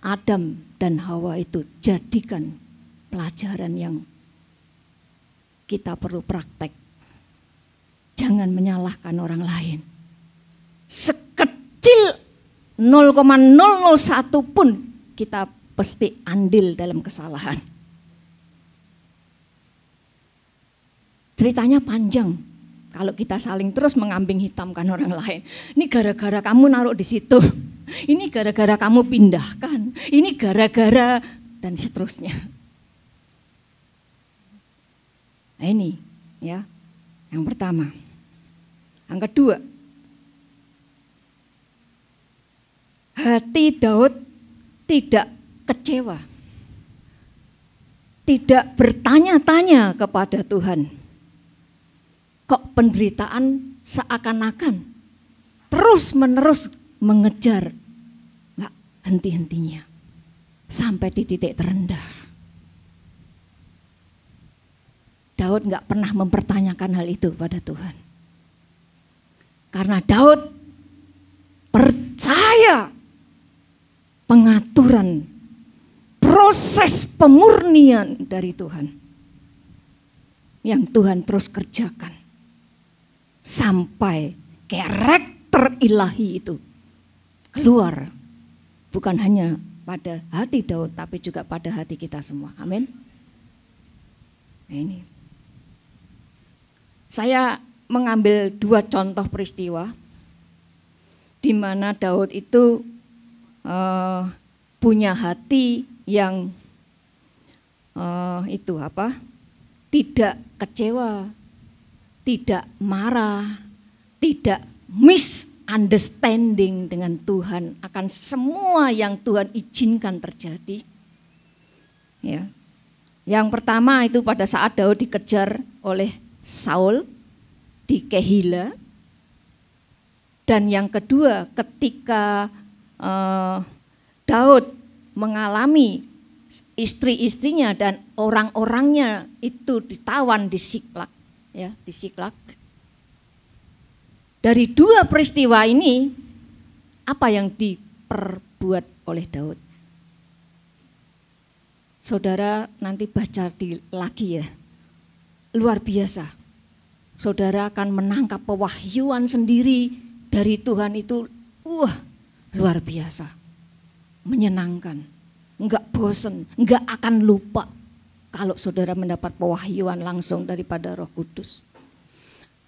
Adam dan Hawa itu jadikan pelajaran yang kita perlu praktek. Jangan menyalahkan orang lain. Sekecil 0,001 pun kita pasti andil dalam kesalahan. Ceritanya panjang. Kalau kita saling terus mengambing hitamkan orang lain. Ini gara-gara kamu naruh di situ. Ini gara-gara kamu pindahkan. Ini gara-gara dan seterusnya. Nah ini ya, yang pertama. Yang kedua, hati Daud tidak kecewa, tidak bertanya-tanya kepada Tuhan. Kok penderitaan seakan-akan terus-menerus mengejar, nggak henti-hentinya sampai di titik terendah. Daud nggak pernah mempertanyakan hal itu pada Tuhan. Karena Daud percaya pengaturan, proses pemurnian dari Tuhan. Yang Tuhan terus kerjakan. Sampai karakter ilahi itu keluar. Bukan hanya pada hati Daud, tapi juga pada hati kita semua. Amin. Nah ini. Saya mengambil 2 contoh peristiwa di mana Daud itu punya hati yang tidak kecewa, tidak marah, tidak misunderstanding dengan Tuhan akan semua yang Tuhan izinkan terjadi. Ya. Yang pertama itu pada saat Daud dikejar oleh Saul di Kehila, dan yang kedua ketika Daud mengalami istri-istrinya dan orang-orangnya itu ditawan di Siklak, ya di Siklak. Dari 2 peristiwa ini apa yang diperbuat oleh Daud? Saudara nanti baca lagi ya. Luar biasa. Saudara akan menangkap pewahyuan sendiri dari Tuhan itu luar biasa. Menyenangkan, enggak bosen, enggak akan lupa kalau saudara mendapat pewahyuan langsung daripada Roh Kudus.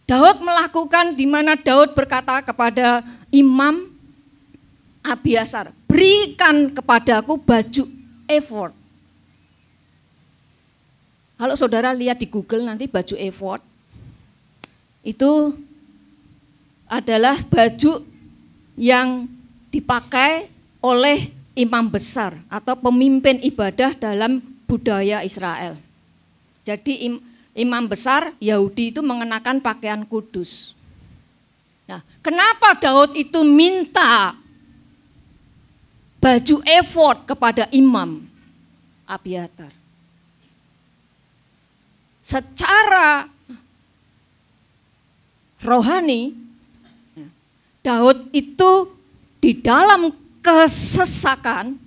Daud melakukan di mana Daud berkata kepada Imam Abiasar, berikan kepadaku baju efod. Kalau saudara lihat di Google nanti baju efod, itu adalah baju yang dipakai oleh imam besar atau pemimpin ibadah dalam budaya Israel. Jadi imam besar Yahudi itu mengenakan pakaian kudus. Nah, kenapa Daud itu minta baju efod kepada imam Abiatar? Secara rohani, Daud itu di dalam kesesakan,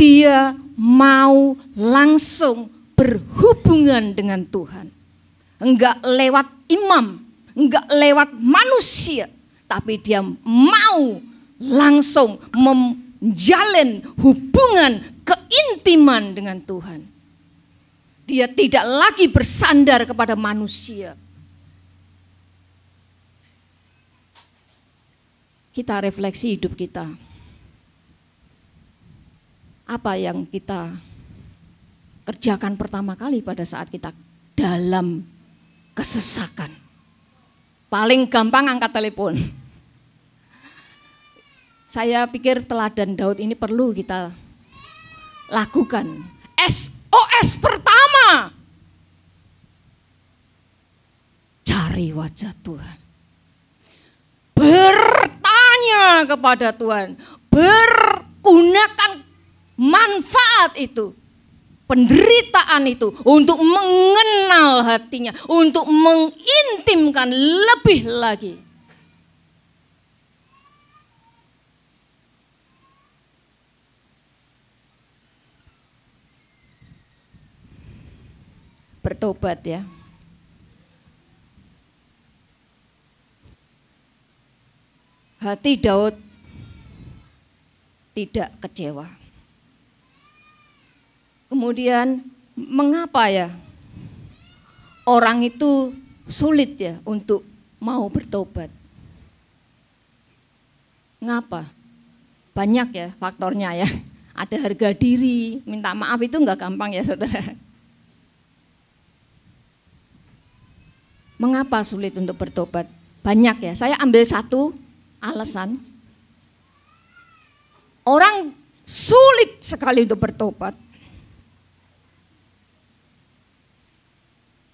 dia mau langsung berhubungan dengan Tuhan. Enggak lewat imam, enggak lewat manusia, tapi dia mau langsung menjalin hubungan keintiman dengan Tuhan. Dia tidak lagi bersandar kepada manusia. Kita refleksi hidup kita. Apa yang kita kerjakan pertama kali pada saat kita dalam kesesakan? Paling gampang angkat telepon. Saya pikir teladan Daud ini perlu kita lakukan. SOS pertama, cari wajah Tuhan. Bertanya kepada Tuhan, bergunakan manfaat itu, penderitaan itu untuk mengenal hatinya, untuk mengintimkan lebih lagi. Bertobat ya. Hati Daud tidak kecewa. Kemudian mengapa ya orang itu sulit ya untuk mau bertobat? Ngapa? Banyak ya faktornya ya. Ada harga diri, minta maaf itu enggak gampang ya saudara. Mengapa sulit untuk bertobat? Banyak ya, saya ambil satu alasan. Orang sulit sekali untuk bertobat.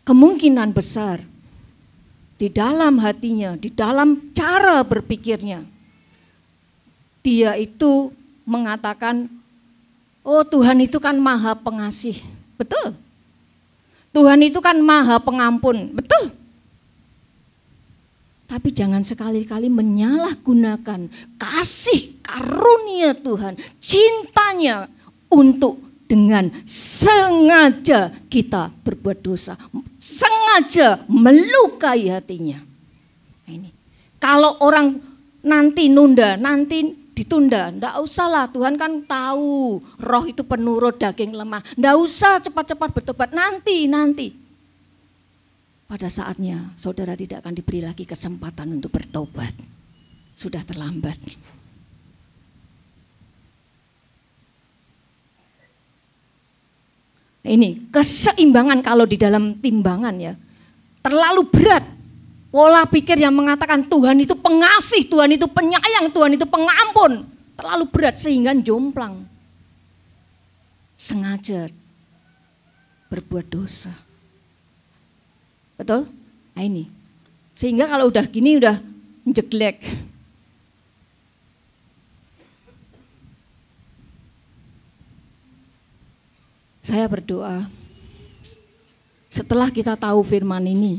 Kemungkinan besar di dalam hatinya, di dalam cara berpikirnya, dia itu mengatakan, oh Tuhan itu kan maha pengasih. Betul. Tuhan itu kan maha pengampun. Betul. Tapi jangan sekali-kali menyalahgunakan kasih karunia Tuhan, cintanya untuk dengan sengaja kita berbuat dosa, sengaja melukai hatinya. Nah, ini. Kalau orang nanti nunda, nanti ditunda, enggak usahlah, Tuhan kan tahu roh itu penurut daging lemah, enggak usah cepat-cepat bertobat, nanti. Pada saatnya saudara tidak akan diberi lagi kesempatan untuk bertobat. Sudah terlambat. Ini keseimbangan kalau di dalam timbangan ya. Terlalu berat. Pola pikir yang mengatakan Tuhan itu pengasih, Tuhan itu penyayang, Tuhan itu pengampun. Terlalu berat sehingga jomplang. Sengaja berbuat dosa. Betul? Nah ini. Sehingga kalau udah gini udah jelek. Saya berdoa, setelah kita tahu firman ini,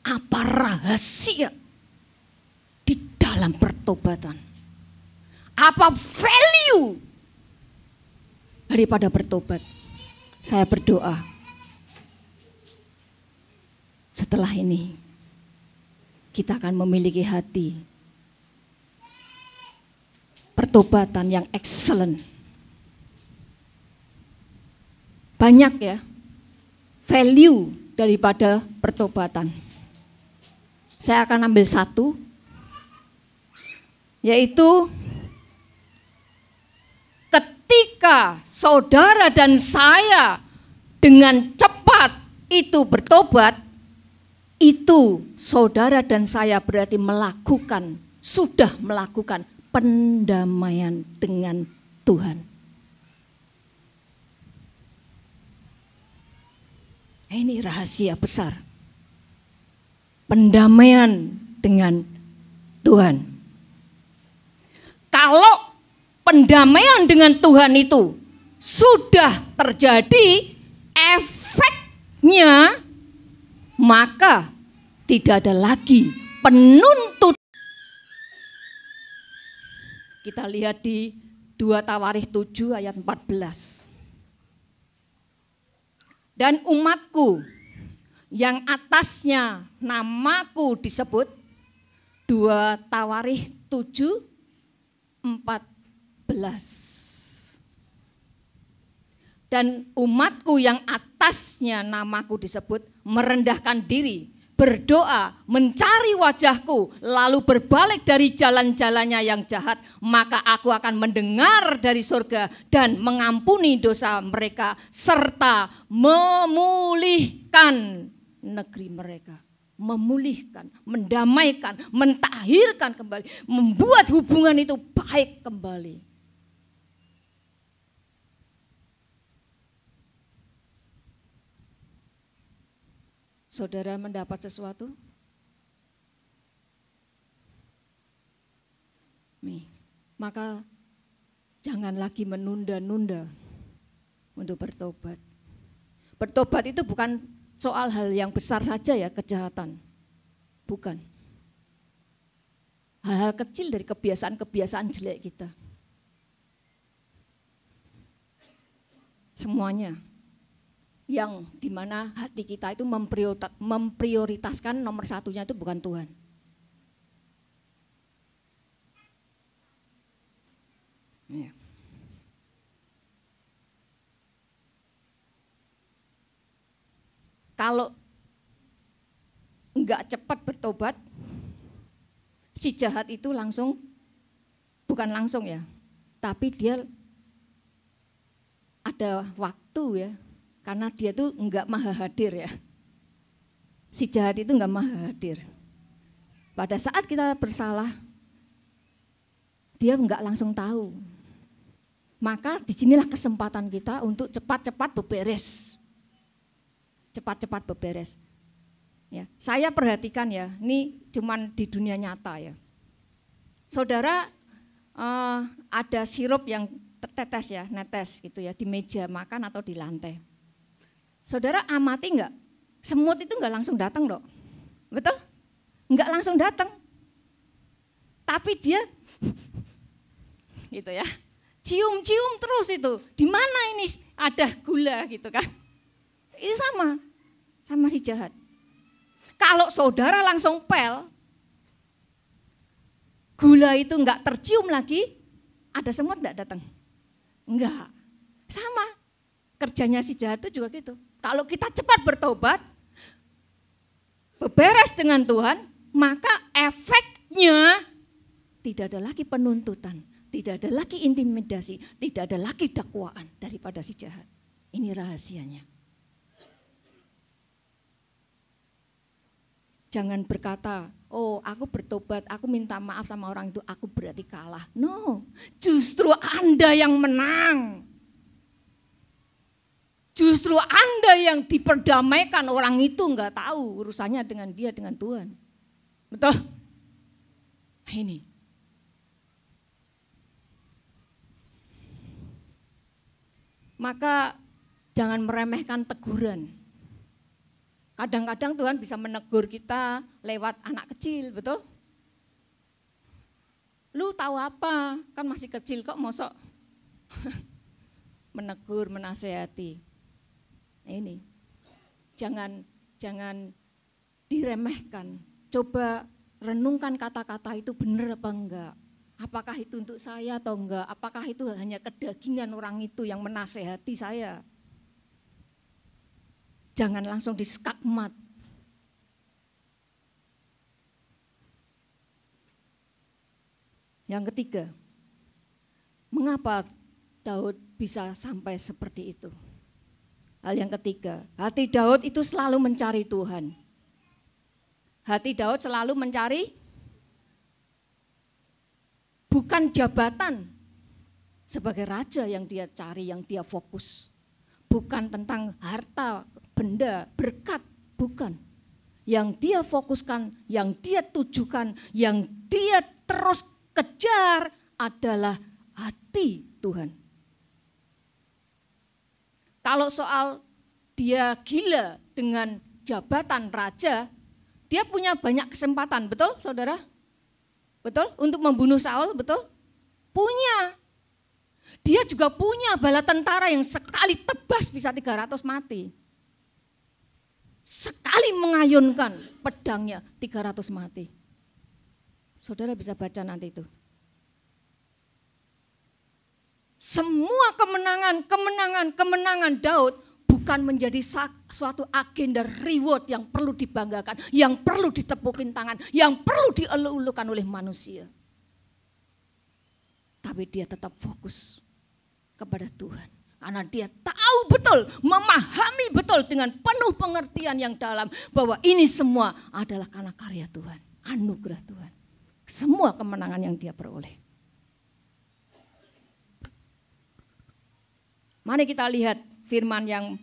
apa rahasia di dalam pertobatan? Apa value daripada bertobat? Saya berdoa, setelah ini kita akan memiliki hati pertobatan yang excellent. Banyak ya value daripada pertobatan. Saya akan ambil satu, yaitu ketika saudara dan saya dengan cepat itu bertobat, itu saudara dan saya berarti sudah melakukan pendamaian dengan Tuhan. Ini rahasia besar. Pendamaian dengan Tuhan. Kalau pendamaian dengan Tuhan itu sudah terjadi, efeknya maka tidak ada lagi penuntut. Kita lihat di 2 Tawarikh 7 ayat 14. Dan umatku yang atasnya namaku disebut, 2 Tawarikh 7, 14. Dan umatku yang atasnya namaku disebut merendahkan diri, berdoa, mencari wajahku, lalu berbalik dari jalan-jalannya yang jahat, maka aku akan mendengar dari surga dan mengampuni dosa mereka, serta memulihkan negeri mereka. Memulihkan, mendamaikan, mentahirkan kembali, membuat hubungan itu baik kembali. Saudara mendapat sesuatu? Nih, maka jangan lagi menunda-nunda untuk bertobat. Bertobat itu bukan soal hal yang besar saja ya, kejahatan. Bukan. Hal-hal kecil dari kebiasaan-kebiasaan jelek kita. Semuanya. Yang dimana hati kita itu memprioritaskan nomor satunya itu bukan Tuhan. Ya. Kalau enggak cepat bertobat, si jahat itu bukan langsung ya, tapi dia ada waktu ya. Karena dia tuh enggak maha hadir ya. Si jahat itu enggak maha hadir. Pada saat kita bersalah, dia enggak langsung tahu. Maka disinilah kesempatan kita untuk cepat-cepat beberes. Cepat-cepat beberes. Ya, saya perhatikan ya, ini cuman di dunia nyata ya. Saudara ada sirup yang tetes ya, netes gitu ya, di meja makan atau di lantai. Saudara amati enggak? Semut itu enggak langsung datang dok. Betul? Enggak langsung datang. Tapi dia gitu ya. Cium-cium terus itu. Di mana ini ada gula gitu kan. Itu sama si jahat. Kalau saudara langsung pel, gula itu enggak tercium lagi, ada semut enggak datang? Enggak. Sama. Kerjanya si jahat itu juga gitu. Kalau kita cepat bertobat, beberes dengan Tuhan, maka efeknya tidak ada lagi penuntutan, tidak ada lagi intimidasi, tidak ada lagi dakwaan daripada si jahat. Ini rahasianya. Jangan berkata, oh aku bertobat, aku minta maaf sama orang itu, aku berarti kalah. No, justru Anda yang menang. Justru Anda yang diperdamaikan, orang itu enggak tahu urusannya dengan dia, dengan Tuhan. Betul? Ini. Maka jangan meremehkan teguran. Kadang-kadang Tuhan bisa menegur kita lewat anak kecil, betul? Lu tahu apa? Kan masih kecil kok mosok menegur, menasehati. Ini jangan diremehkan. Coba renungkan kata-kata itu benar apa enggak. Apakah itu untuk saya atau enggak? Apakah itu hanya kedagingan orang itu yang menasehati saya? Jangan langsung diskakmat. Yang ketiga, mengapa Daud bisa sampai seperti itu? Hal yang ketiga, hati Daud itu selalu mencari Tuhan. Hati Daud selalu mencari bukan jabatan sebagai raja yang dia cari, yang dia fokus. Bukan tentang harta, benda, berkat, bukan. Yang dia fokuskan, yang dia tujukan, yang dia terus kejar adalah hati Tuhan. Kalau soal dia gila dengan jabatan raja, dia punya banyak kesempatan, betul saudara? Betul? Untuk membunuh Saul, betul? Punya. Dia juga punya bala tentara yang sekali tebas bisa 300 mati. Sekali mengayunkan pedangnya 300 mati. Saudara bisa baca nanti itu. Semua kemenangan Daud bukan menjadi suatu agenda reward yang perlu dibanggakan, yang perlu ditepukin tangan, yang perlu dielu-elukan oleh manusia. Tapi dia tetap fokus kepada Tuhan. Karena dia tahu betul, memahami betul dengan penuh pengertian yang dalam bahwa ini semua adalah karena karya Tuhan, anugerah Tuhan. Semua kemenangan yang dia peroleh. Mari kita lihat firman yang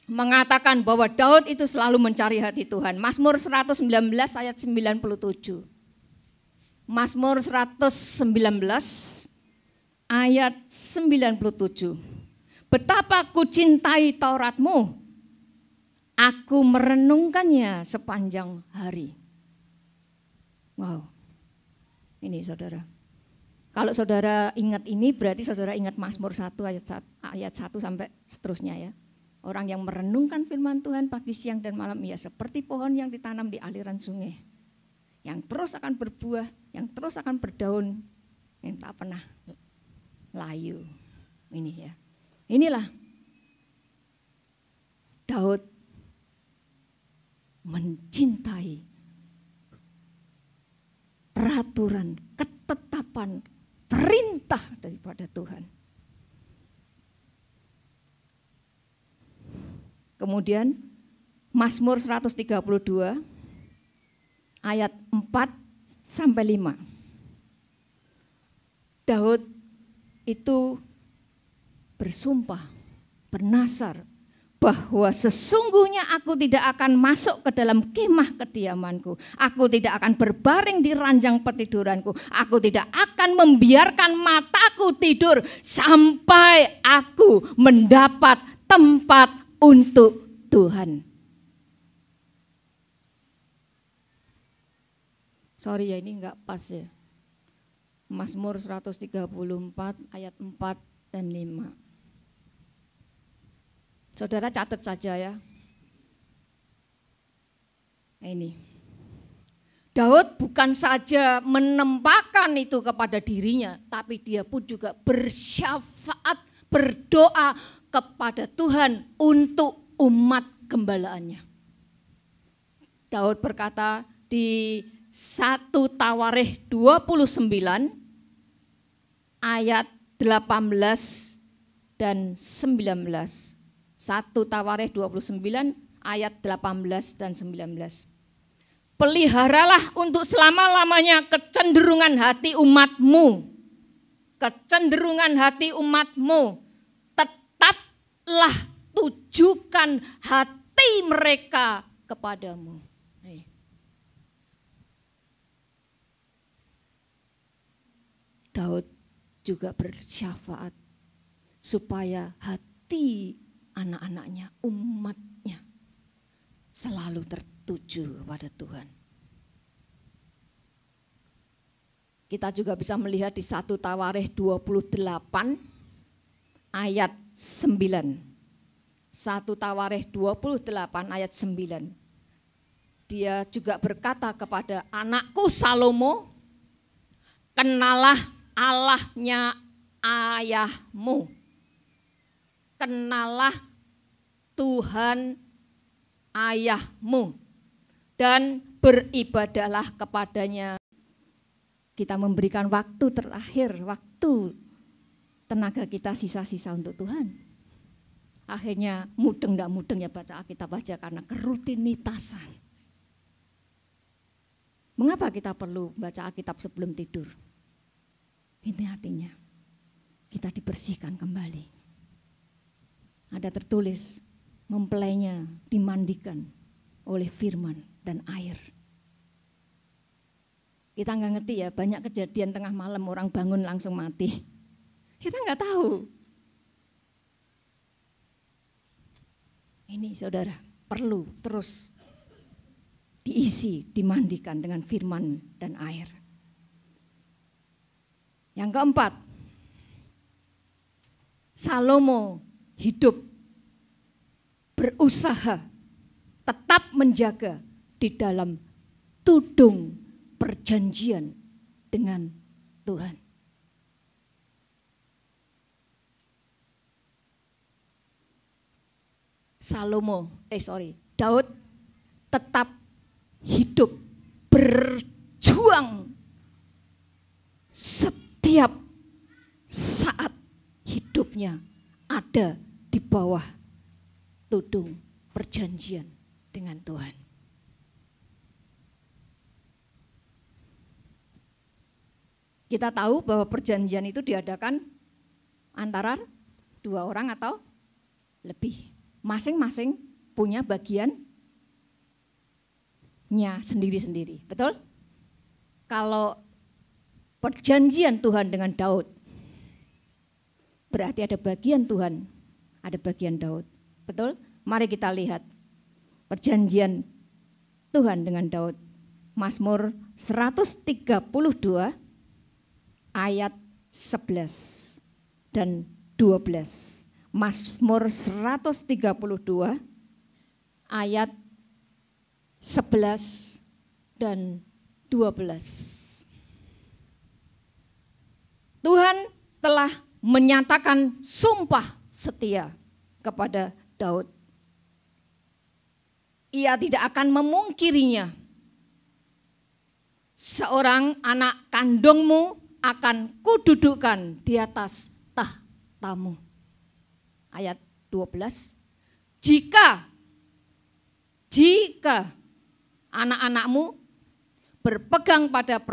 mengatakan bahwa Daud itu selalu mencari hati Tuhan. Mazmur 119 ayat 97. Mazmur 119 ayat 97. Betapa ku cintai Tauratmu, aku merenungkannya sepanjang hari. Wow, ini saudara. Kalau saudara ingat ini berarti saudara ingat Mazmur 1 ayat 1 sampai seterusnya ya. Orang yang merenungkan firman Tuhan pagi, siang, dan malam, ia seperti pohon yang ditanam di aliran sungai. Yang terus akan berbuah, yang terus akan berdaun, yang tak pernah layu. Ini ya. Inilah Daud mencintai peraturan, ketetapan, perintah daripada Tuhan. Kemudian Mazmur 132 ayat 4 sampai 5. Daud itu bersumpah, bernasar bahwa sesungguhnya aku tidak akan masuk ke dalam kemah kediamanku. Aku tidak akan berbaring di ranjang petiduranku. Aku tidak akan membiarkan mataku tidur sampai aku mendapat tempat untuk Tuhan. Sorry ya, ini enggak pas ya. Mazmur 134 ayat 4 dan 5. Saudara catat saja ya. Ini. Daud bukan saja menempatkan itu kepada dirinya, tapi dia pun juga bersyafaat, berdoa kepada Tuhan untuk umat gembalaannya. Daud berkata di 1 Tawarikh 29 ayat 18 dan 19. 1 Tawarikh 29 ayat 18 dan 19. Peliharalah untuk selama-lamanya kecenderungan hati umatmu. Kecenderungan hati umatmu. Tetaplah tujukan hati mereka kepadamu. Daud juga bersyafaat supaya hati anak-anaknya, umatnya selalu tertuju kepada Tuhan. Kita juga bisa melihat di 1 Tawarikh 28 ayat 9. 1 Tawarikh 28 ayat 9. Dia juga berkata kepada anakku Salomo, Kenalah Allahnya ayahmu. Kenalah Tuhan ayahmu dan beribadahlah kepadanya. Kita memberikan waktu terakhir, waktu tenaga kita sisa-sisa untuk Tuhan. Akhirnya mudeng enggak mudeng ya baca Alkitab aja karena kerutinitasan. Mengapa kita perlu baca Alkitab sebelum tidur? Ini artinya kita dibersihkan kembali. Ada tertulis mempelainya dimandikan oleh firman dan air. Kita nggak ngerti ya, banyak kejadian tengah malam orang bangun langsung mati. Kita nggak tahu. Ini saudara perlu terus diisi, dimandikan dengan firman dan air. Yang keempat, Salomo hidup, berusaha, tetap menjaga di dalam tudung perjanjian dengan Tuhan. Daud tetap hidup, berjuang setiap saat hidupnya ada di bawah tudung perjanjian dengan Tuhan. Kita tahu bahwa perjanjian itu diadakan antara dua orang atau lebih. Masing-masing punya bagiannya sendiri-sendiri, betul? Kalau perjanjian Tuhan dengan Daud, berarti ada bagian Tuhan, ada bagian Daud, betul? Mari kita lihat perjanjian Tuhan dengan Daud. Mazmur 132 ayat 11 dan 12. Mazmur 132 ayat 11 dan 12. Tuhan telah menyatakan sumpah setia kepada Daud. Ia tidak akan memungkirinya. Seorang anak kandungmu akan kududukkan di atas tahtamu. Ayat 12. Jika anak-anakmu berpegang pada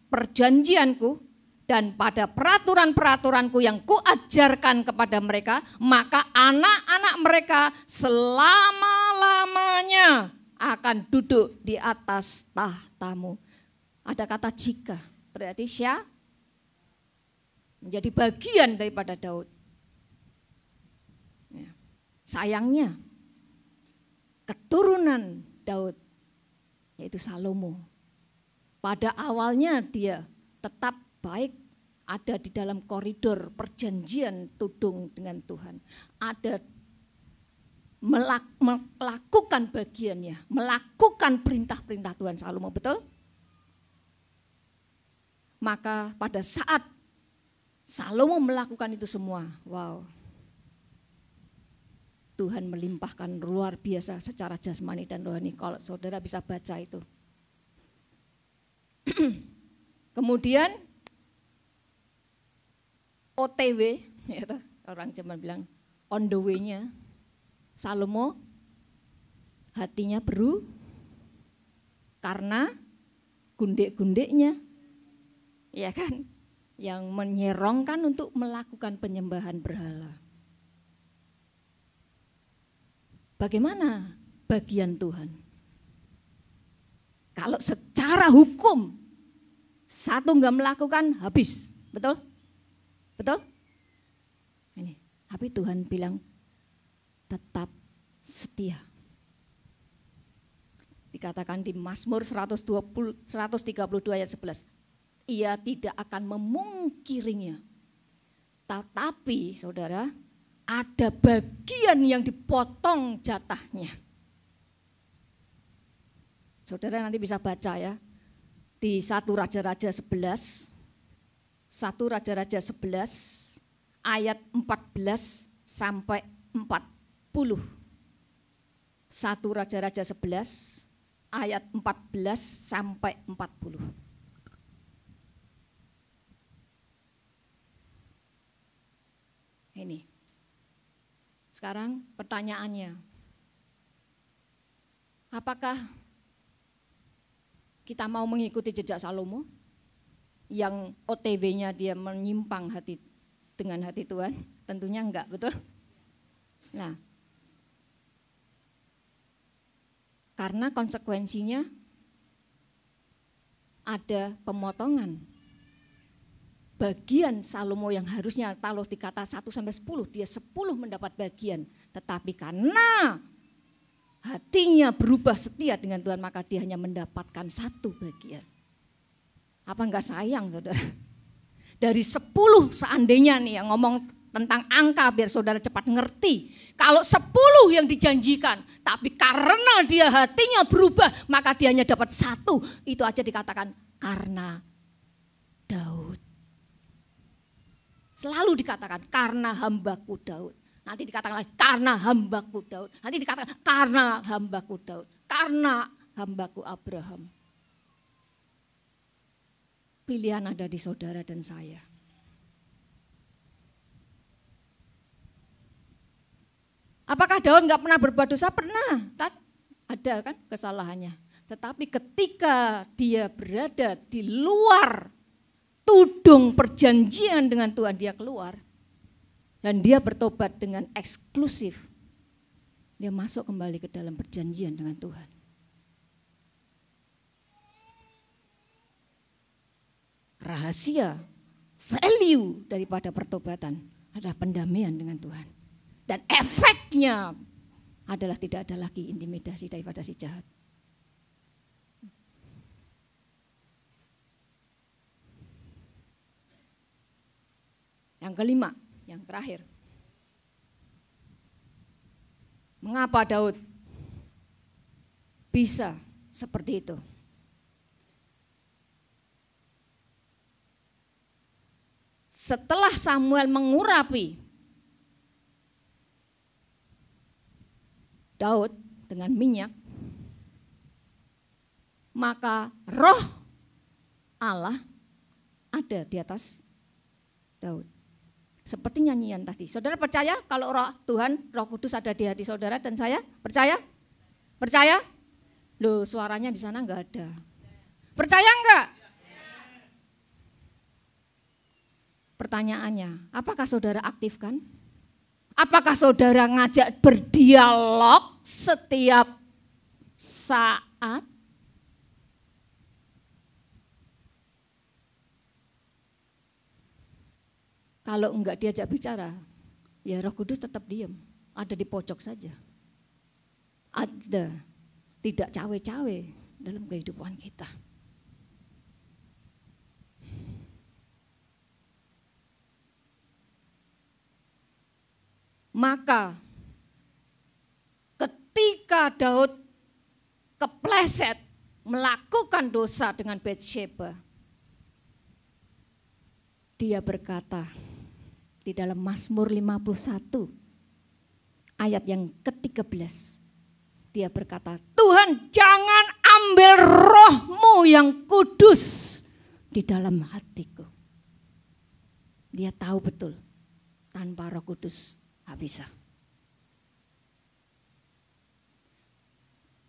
perjanjianku dan pada peraturan-peraturanku yang kuajarkan kepada mereka, maka anak-anak mereka selama-lamanya akan duduk di atas tahtamu. Ada kata jika, berarti Syah menjadi bagian daripada Daud. Ya. Sayangnya keturunan Daud, yaitu Salomo, pada awalnya dia tetap baik, ada di dalam koridor perjanjian tudung dengan Tuhan, ada melakukan bagiannya, melakukan perintah-perintah Tuhan. Salomo, betul? Maka pada saat Salomo melakukan itu semua, wow, Tuhan melimpahkan luar biasa secara jasmani dan rohani. Kalau saudara bisa baca itu. Kemudian OTW, ya, orang zaman bilang on the way-nya, Salomo hatinya beru karena gundek-gundeknya, ya kan, yang menyerongkan untuk melakukan penyembahan berhala. Bagaimana bagian Tuhan? Kalau secara hukum satu enggak melakukan, habis, betul? Betul? Ini, tapi Tuhan bilang tetap setia. Dikatakan di Mazmur 132 ayat 11. Ia tidak akan memungkirinya. Tetapi saudara, ada bagian yang dipotong jatahnya. Saudara nanti bisa baca ya, di 1 Raja-Raja 11 1 Raja-Raja 11 ayat 14 sampai 40. 1 Raja-Raja 11 ayat 14 sampai 40. Ini. Sekarang pertanyaannya, apakah kita mau mengikuti jejak Salomo yang OTW-nya dia menyimpang dengan hati Tuhan? Tentunya enggak, betul? Nah, karena konsekuensinya ada pemotongan. Bagian Salomo yang harusnya taruh di kata 1-10, dia 10 mendapat bagian. Tetapi karena hatinya berubah setia dengan Tuhan, maka dia hanya mendapatkan 1 bagian. Apa enggak sayang, saudara? Dari 10 seandainya nih yang ngomong tentang angka biar saudara cepat ngerti. Kalau 10 yang dijanjikan, tapi karena dia hatinya berubah, maka dia hanya dapat 1. Itu aja dikatakan karena Daud. Selalu dikatakan karena hambaku Daud. Nanti dikatakan lagi karena hambaku Daud. Nanti dikatakan karena hambaku Daud. Karena hambaku Abraham. Pilihan ada di saudara dan saya. Apakah Daud nggak pernah berbuat dosa? Pernah. Ada kan kesalahannya. Tetapi ketika dia berada di luar tudung perjanjian dengan Tuhan, dia keluar. Dan dia bertobat dengan eksklusif. Dia masuk kembali ke dalam perjanjian dengan Tuhan. Rahasia, value daripada pertobatan adalah pendamaian dengan Tuhan. Dan efeknya adalah tidak ada lagi intimidasi daripada si jahat. Yang kelima, yang terakhir. Mengapa Daud bisa seperti itu? Setelah Samuel mengurapi Daud dengan minyak, maka roh Allah ada di atas Daud. Seperti nyanyian tadi. Saudara percaya kalau roh Tuhan, Roh Kudus ada di hati saudara dan saya? Percaya? Percaya? Loh, suaranya di sana enggak ada. Percaya enggak? Pertanyaannya, apakah saudara aktifkan? Apakah saudara ngajak berdialog setiap saat? Kalau enggak diajak bicara, ya Roh Kudus tetap diam, ada di pojok saja. Ada, tidak cawe-cawe dalam kehidupan kita. Maka ketika Daud kepleset melakukan dosa dengan Batsheba, dia berkata di dalam Mazmur 51 ayat yang ke-13, dia berkata, Tuhan jangan ambil roh-Mu yang kudus di dalam hatiku. Dia tahu betul tanpa Roh Kudus gak bisa.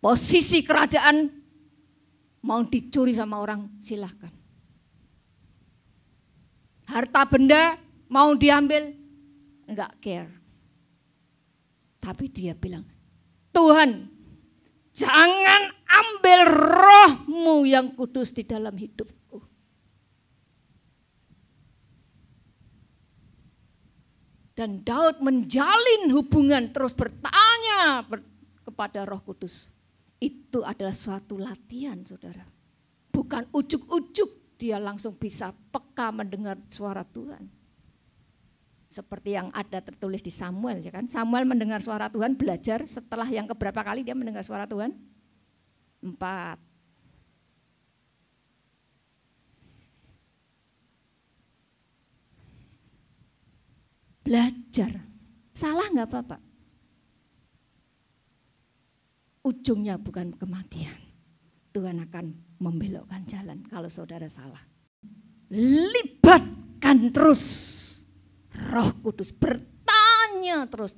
Posisi kerajaan mau dicuri sama orang, silahkan. Harta benda mau diambil, enggak care. Tapi dia bilang, Tuhan jangan ambil roh-Mu yang kudus di dalam hidupku. Dan Daud menjalin hubungan terus bertanya kepada Roh Kudus. Itu adalah suatu latihan, saudara. Bukan ujuk-ujuk dia langsung bisa peka mendengar suara Tuhan. Seperti yang ada tertulis di Samuel, ya kan? Samuel mendengar suara Tuhan, belajar setelah yang keberapa kali dia mendengar suara Tuhan? 4. belajar. Salah nggak apa-apa. Ujungnya bukan kematian. Tuhan akan membelokkan jalan kalau saudara salah. Libatkan terus Roh Kudus, bertanya terus.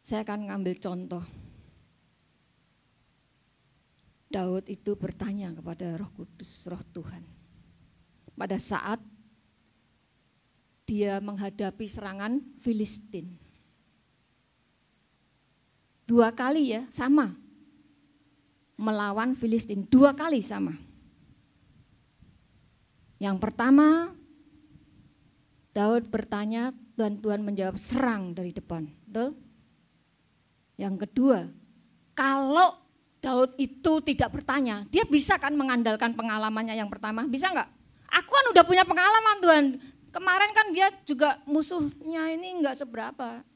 Saya akan ngambil contoh. Daud itu bertanya kepada Roh Kudus, Roh Tuhan. Pada saat dia menghadapi serangan Filistin. 2 kali ya, sama. Melawan Filistin, 2 kali sama. Yang pertama, Daud bertanya dan Tuhan menjawab, serang dari depan. Betul? Yang kedua, kalau Daud itu tidak bertanya, dia bisa kan mengandalkan pengalamannya yang pertama, bisa enggak? Aku kan udah punya pengalaman Tuhan, kemarin kan dia juga musuhnya ini enggak seberapa.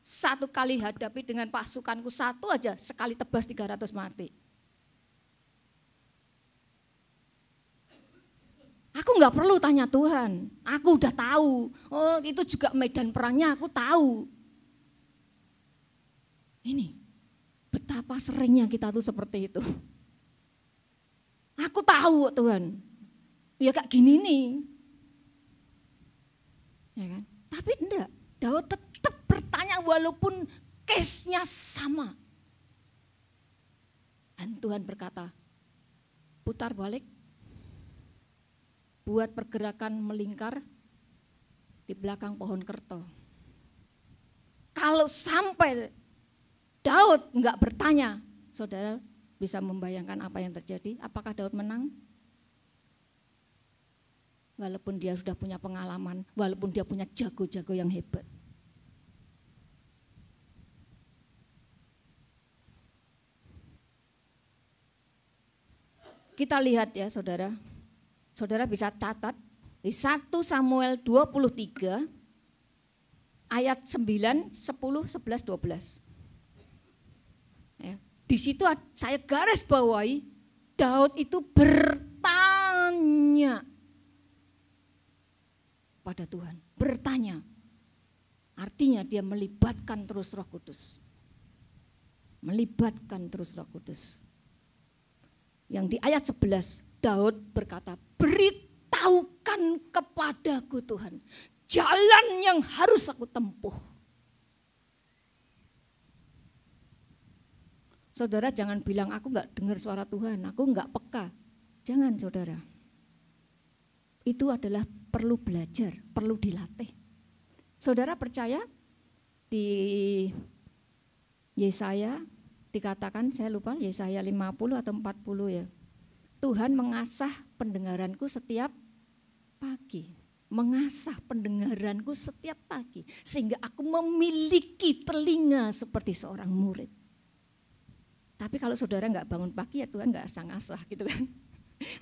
1 kali hadapi dengan pasukanku 1 aja, sekali tebas 300 mati. Aku enggak perlu tanya Tuhan, aku udah tahu, oh itu juga medan perangnya aku tahu. Ini. Betapa seringnya kita tuh seperti itu. Aku tahu Tuhan, ya kayak gini nih. Ya kan? Tapi enggak, Daud tetap bertanya walaupun case-nya sama. Dan Tuhan berkata, putar balik, buat pergerakan melingkar di belakang pohon kerto. Kalau sampai Daud enggak bertanya, saudara bisa membayangkan apa yang terjadi? Apakah Daud menang? Walaupun dia sudah punya pengalaman, walaupun dia punya jago-jago yang hebat. Kita lihat ya saudara, saudara bisa catat di 1 Samuel 23 ayat 9, 10, 11, 12. Ya, di situ saya garis bawahi Daud itu bertanya pada Tuhan, bertanya. Artinya dia melibatkan terus Roh Kudus. Melibatkan terus Roh Kudus. Yang di ayat 11 Daud berkata, beritahukan kepadaku Tuhan jalan yang harus aku tempuh. Saudara jangan bilang aku enggak dengar suara Tuhan, aku enggak peka. Jangan saudara. Itu adalah perlu belajar, perlu dilatih. Saudara percaya di Yesaya dikatakan, saya lupa Yesaya 50 atau 40 ya. Tuhan mengasah pendengaranku setiap pagi. Mengasah pendengaranku setiap pagi. Sehingga aku memiliki telinga seperti seorang murid. Tapi kalau saudara enggak bangun pagi ya Tuhan enggak asah-asah gitu kan.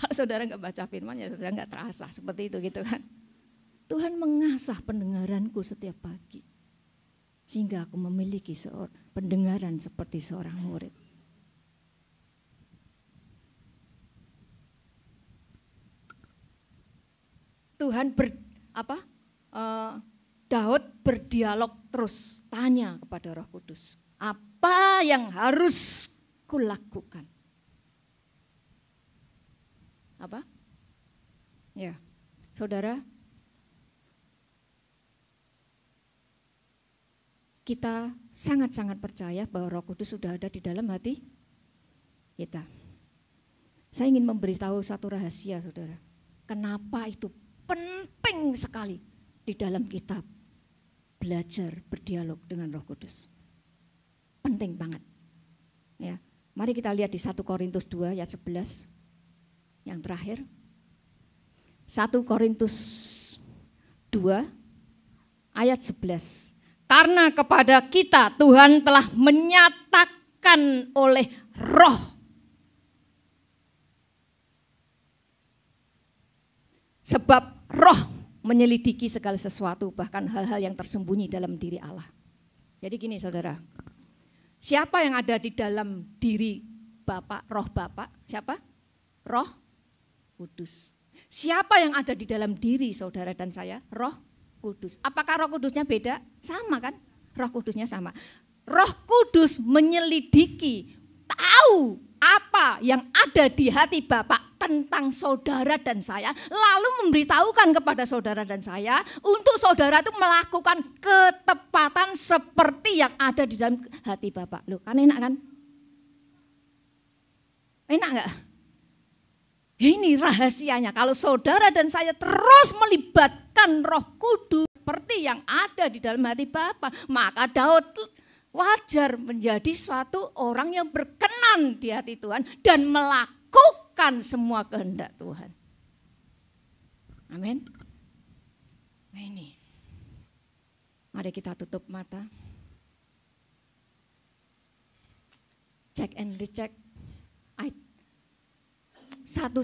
Kalau saudara enggak baca firman ya saudara enggak terasah seperti itu gitu kan. Tuhan mengasah pendengaranku setiap pagi. Sehingga aku memiliki pendengaran seperti seorang murid. Tuhan Daud berdialog terus, tanya kepada Roh Kudus. Apa yang harus kulakukan? Apa? Ya, saudara, kita sangat-sangat percaya bahwa Roh Kudus sudah ada di dalam hati kita. Saya ingin memberitahu satu rahasia, saudara. Kenapa itu penting sekali di dalam kitab belajar berdialog dengan Roh Kudus. Penting banget. Ya, mari kita lihat di 1 Korintus 2 ayat 11 yang terakhir. 1 Korintus 2 ayat 11. Karena kepada kita Tuhan telah menyatakan oleh Roh. Sebab Roh menyelidiki segala sesuatu, bahkan hal-hal yang tersembunyi dalam diri Allah. Jadi gini saudara, siapa yang ada di dalam diri Bapak, Roh Bapak? Siapa? Roh Kudus. Siapa yang ada di dalam diri saudara dan saya? Roh Kudus. Apakah Roh Kudusnya beda? Sama kan? Roh Kudusnya sama. Roh Kudus menyelidiki, tahu apa yang ada di hati Bapa tentang saudara dan saya, lalu memberitahukan kepada saudara dan saya untuk saudara itu melakukan ketepatan seperti yang ada di dalam hati Bapa. Loh, kan enak kan? Enak enggak? Ini rahasianya. Kalau saudara dan saya terus melibatkan Roh Kudus seperti yang ada di dalam hati Bapa, maka Daud wajar menjadi suatu orang yang berkenan di hati Tuhan dan melakukan semua kehendak Tuhan. Amin. Nah ini. Mari kita tutup mata. Check and recheck. 1-5,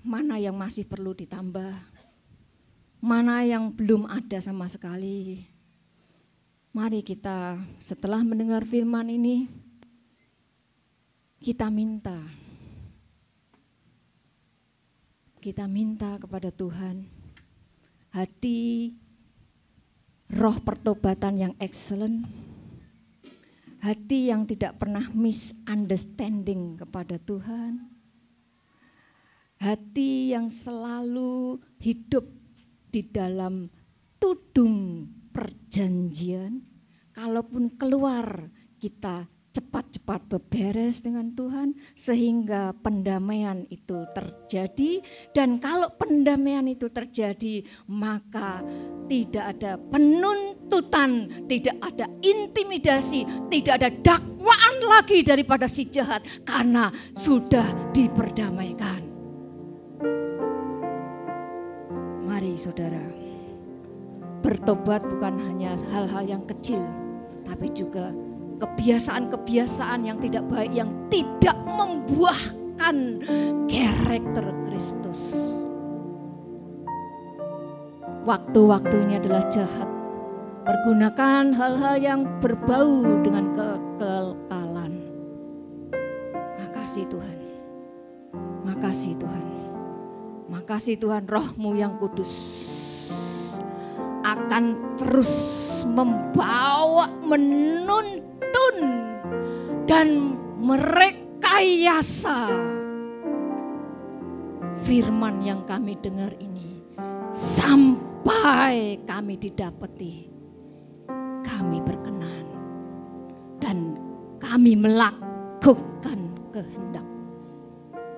mana yang masih perlu ditambah? Mana yang belum ada sama sekali? Mari kita setelah mendengar firman ini, kita minta kepada Tuhan hati roh pertobatan yang excellent, hati yang tidak pernah misunderstanding kepada Tuhan, hati yang selalu hidup di dalam tudung perjanjian, kalaupun keluar kita cepat-cepat beberes dengan Tuhan sehingga pendamaian itu terjadi, dan kalau pendamaian itu terjadi maka tidak ada penuntutan, tidak ada intimidasi, tidak ada dakwaan lagi daripada si jahat karena sudah diperdamaikan. Mari saudara, bertobat bukan hanya hal-hal yang kecil, tapi juga kebiasaan-kebiasaan yang tidak baik, yang tidak membuahkan karakter Kristus. Waktu-waktu ini adalah jahat. Pergunakan hal-hal yang berbau dengan kekekalan. Makasih Tuhan. Makasih Tuhan. Makasih Tuhan, Roh-Mu yang kudus akan terus membawa, menuntun dan merekayasa firman yang kami dengar ini sampai kami didapati kami berkenan dan kami melakukan kehendak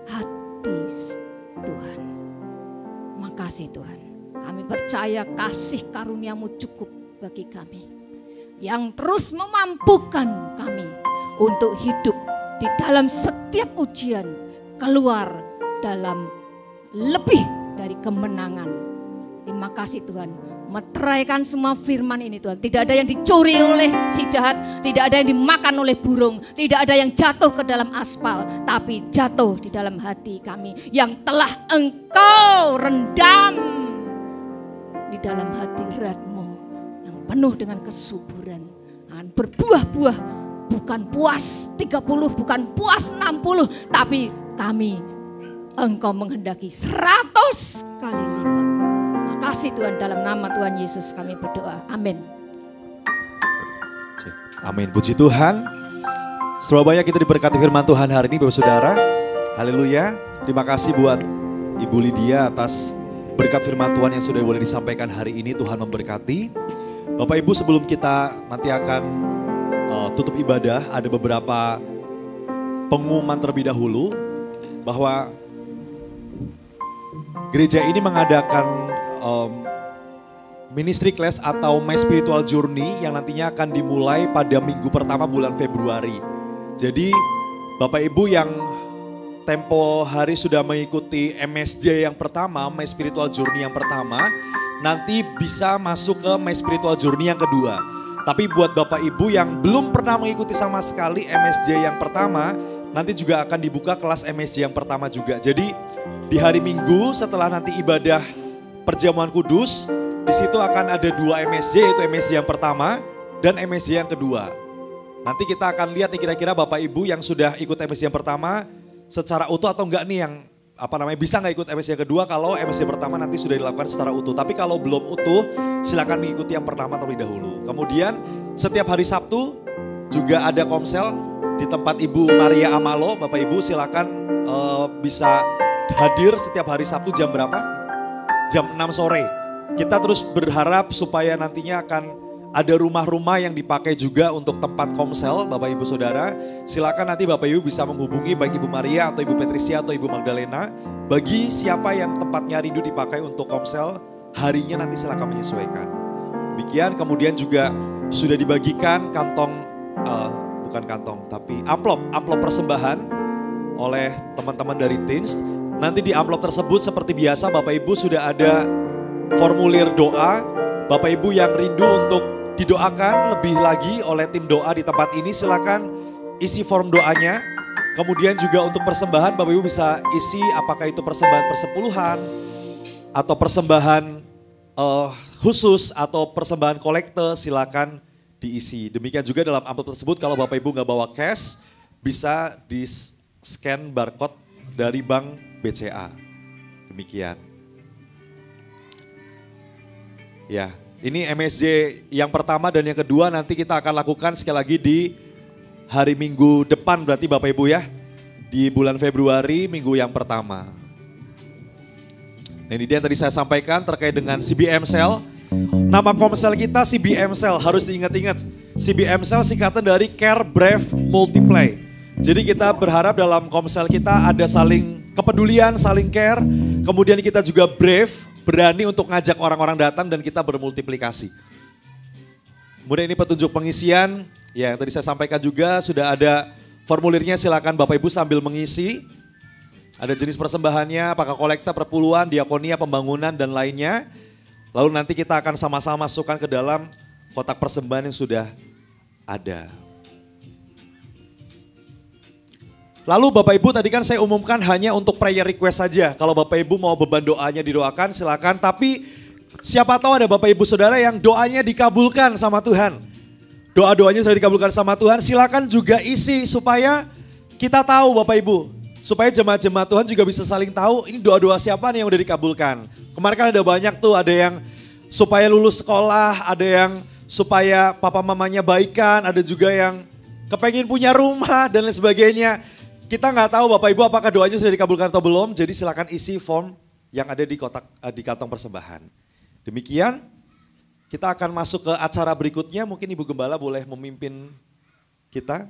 hati Tuhan. Makasih Tuhan. Kami percaya kasih karunia-Mu cukup bagi kami, yang terus memampukan kami untuk hidup di dalam setiap ujian, keluar dalam lebih dari kemenangan. Terima kasih Tuhan. Meteraikan semua firman ini Tuhan. Tidak ada yang dicuri oleh si jahat, tidak ada yang dimakan oleh burung, tidak ada yang jatuh ke dalam aspal, tapi jatuh di dalam hati kami yang telah Engkau rendam di dalam hadirat-Mu yang penuh dengan kesuburan, dan berbuah-buah, bukan puas 30, bukan puas 60, tapi kami Engkau menghendaki 100 kali lipat. Makasih Tuhan, dalam nama Tuhan Yesus kami berdoa. Amin. Amin, puji Tuhan. Surabaya, kita diberkati firman Tuhan hari ini Bapak Saudara. Haleluya. Terima kasih buat Ibu Lydia atas berkat firman Tuhan yang sudah boleh disampaikan hari ini. Tuhan memberkati. Bapak Ibu, sebelum kita nanti akan tutup ibadah, ada beberapa pengumuman terlebih dahulu bahwa gereja ini mengadakan ministry class atau My Spiritual Journey yang nantinya akan dimulai pada minggu pertama bulan Februari. Jadi Bapak Ibu yang tempo hari sudah mengikuti MSJ yang pertama, My Spiritual Journey yang pertama, nanti bisa masuk ke My Spiritual Journey yang kedua. Tapi buat Bapak Ibu yang belum pernah mengikuti sama sekali MSJ yang pertama, nanti juga akan dibuka kelas MSJ yang pertama juga. Jadi di hari Minggu setelah nanti ibadah perjamuan kudus, di situ akan ada 2 MSJ, yaitu MSJ yang pertama dan MSJ yang kedua. Nanti kita akan lihat nih kira-kira Bapak Ibu yang sudah ikut MSJ yang pertama secara utuh atau enggak nih yang bisa nggak ikut MSC yang kedua kalau MSC pertama nanti sudah dilakukan secara utuh. Tapi kalau belum utuh, silakan mengikuti yang pertama terlebih dahulu. Kemudian setiap hari Sabtu juga ada komsel di tempat Ibu Maria Amalo. Bapak Ibu silakan bisa hadir setiap hari Sabtu jam berapa? Jam 6 sore. Kita terus berharap supaya nantinya akan ada rumah-rumah yang dipakai juga untuk tempat komsel, Bapak Ibu Saudara. Silakan nanti Bapak Ibu bisa menghubungi baik Ibu Maria atau Ibu Patricia atau Ibu Magdalena. Bagi siapa yang tempatnya rindu dipakai untuk komsel, harinya nanti silakan menyesuaikan. Demikian, kemudian juga sudah dibagikan amplop persembahan oleh teman-teman dari Teens. Nanti di amplop tersebut seperti biasa Bapak Ibu sudah ada formulir doa. Bapak Ibu yang rindu untuk didoakan lebih lagi oleh tim doa di tempat ini, silakan isi form doanya. Kemudian juga untuk persembahan Bapak Ibu bisa isi apakah itu persembahan persepuluhan atau persembahan khusus atau persembahan kolekte, silakan diisi. Demikian juga dalam amplop tersebut kalau Bapak Ibu nggak bawa cash bisa di scan barcode dari Bank BCA. Demikian. Ya. Ini MSJ yang pertama dan yang kedua nanti kita akan lakukan sekali lagi di hari Minggu depan berarti Bapak Ibu ya. Di bulan Februari minggu yang pertama. Nah, ini dia yang tadi saya sampaikan terkait dengan CBM Cell. Nama komsel kita CBM Cell, harus diingat-ingat. CBM Cell singkatan dari Care Brave Multiply. Jadi kita berharap dalam komsel kita ada saling kepedulian, saling care. Kemudian kita juga brave, berani untuk ngajak orang-orang datang dan kita bermultiplikasi. Kemudian ini petunjuk pengisian, ya yang tadi saya sampaikan juga sudah ada formulirnya, silakan Bapak Ibu sambil mengisi. Ada jenis persembahannya, apakah kolekta, perpuluhan, diakonia, pembangunan dan lainnya. Lalu nanti kita akan sama-sama masukkan ke dalam kotak persembahan yang sudah ada. Lalu Bapak Ibu tadi kan saya umumkan hanya untuk prayer request saja. Kalau Bapak Ibu mau beban doanya didoakan silakan. Tapi siapa tahu ada Bapak Ibu Saudara yang doanya dikabulkan sama Tuhan. Doa-doanya sudah dikabulkan sama Tuhan, silakan juga isi supaya kita tahu Bapak Ibu. Supaya jemaat-jemaat Tuhan juga bisa saling tahu ini doa-doa siapa nih yang udah dikabulkan. Kemarin kan ada banyak tuh, ada yang supaya lulus sekolah, ada yang supaya papa mamanya baikan, ada juga yang kepengen punya rumah dan lain sebagainya. Kita nggak tahu Bapak Ibu apakah doanya sudah dikabulkan atau belum, jadi silakan isi form yang ada di kotak di kantong persembahan. Demikian, kita akan masuk ke acara berikutnya. Mungkin Ibu Gembala boleh memimpin kita.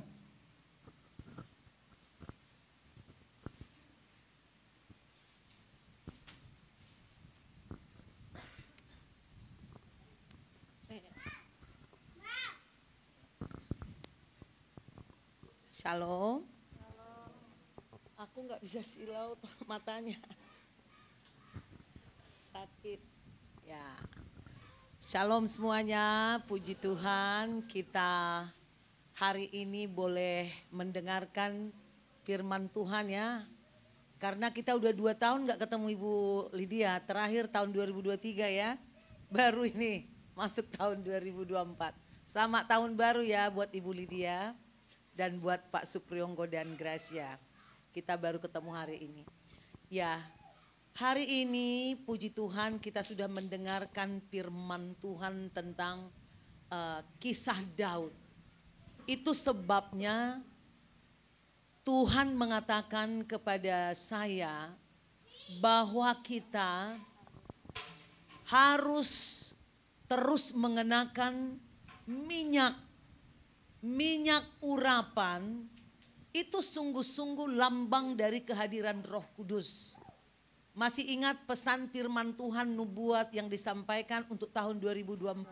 Shalom. Aku nggak bisa silau matanya. Sakit. Ya. Shalom semuanya, puji Tuhan kita hari ini boleh mendengarkan firman Tuhan ya. Karena kita udah 2 tahun nggak ketemu Ibu Lydia, terakhir tahun 2023 ya. Baru ini masuk tahun 2024. Selamat tahun baru ya buat Ibu Lydia. Dan buat Pak Supriyonggo dan Gracia, kita baru ketemu hari ini. Ya, hari ini puji Tuhan kita sudah mendengarkan firman Tuhan tentang kisah Daud. Itu sebabnya Tuhan mengatakan kepada saya bahwa kita harus terus mengenakan minyak urapan. Itu sungguh-sungguh lambang dari kehadiran Roh Kudus. Masih ingat pesan firman Tuhan nubuat yang disampaikan untuk tahun 2024?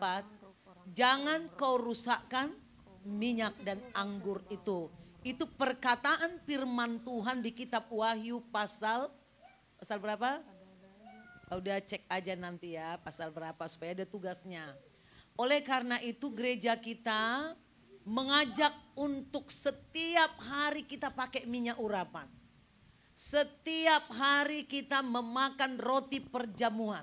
Jangan kau rusakkan minyak dan anggur itu. Itu perkataan firman Tuhan di kitab Wahyu pasal berapa? Udah cek aja nanti ya pasal berapa supaya ada tugasnya. Oleh karena itu gereja kita mengajak untuk setiap hari kita pakai minyak urapan. Setiap hari kita memakan roti perjamuan.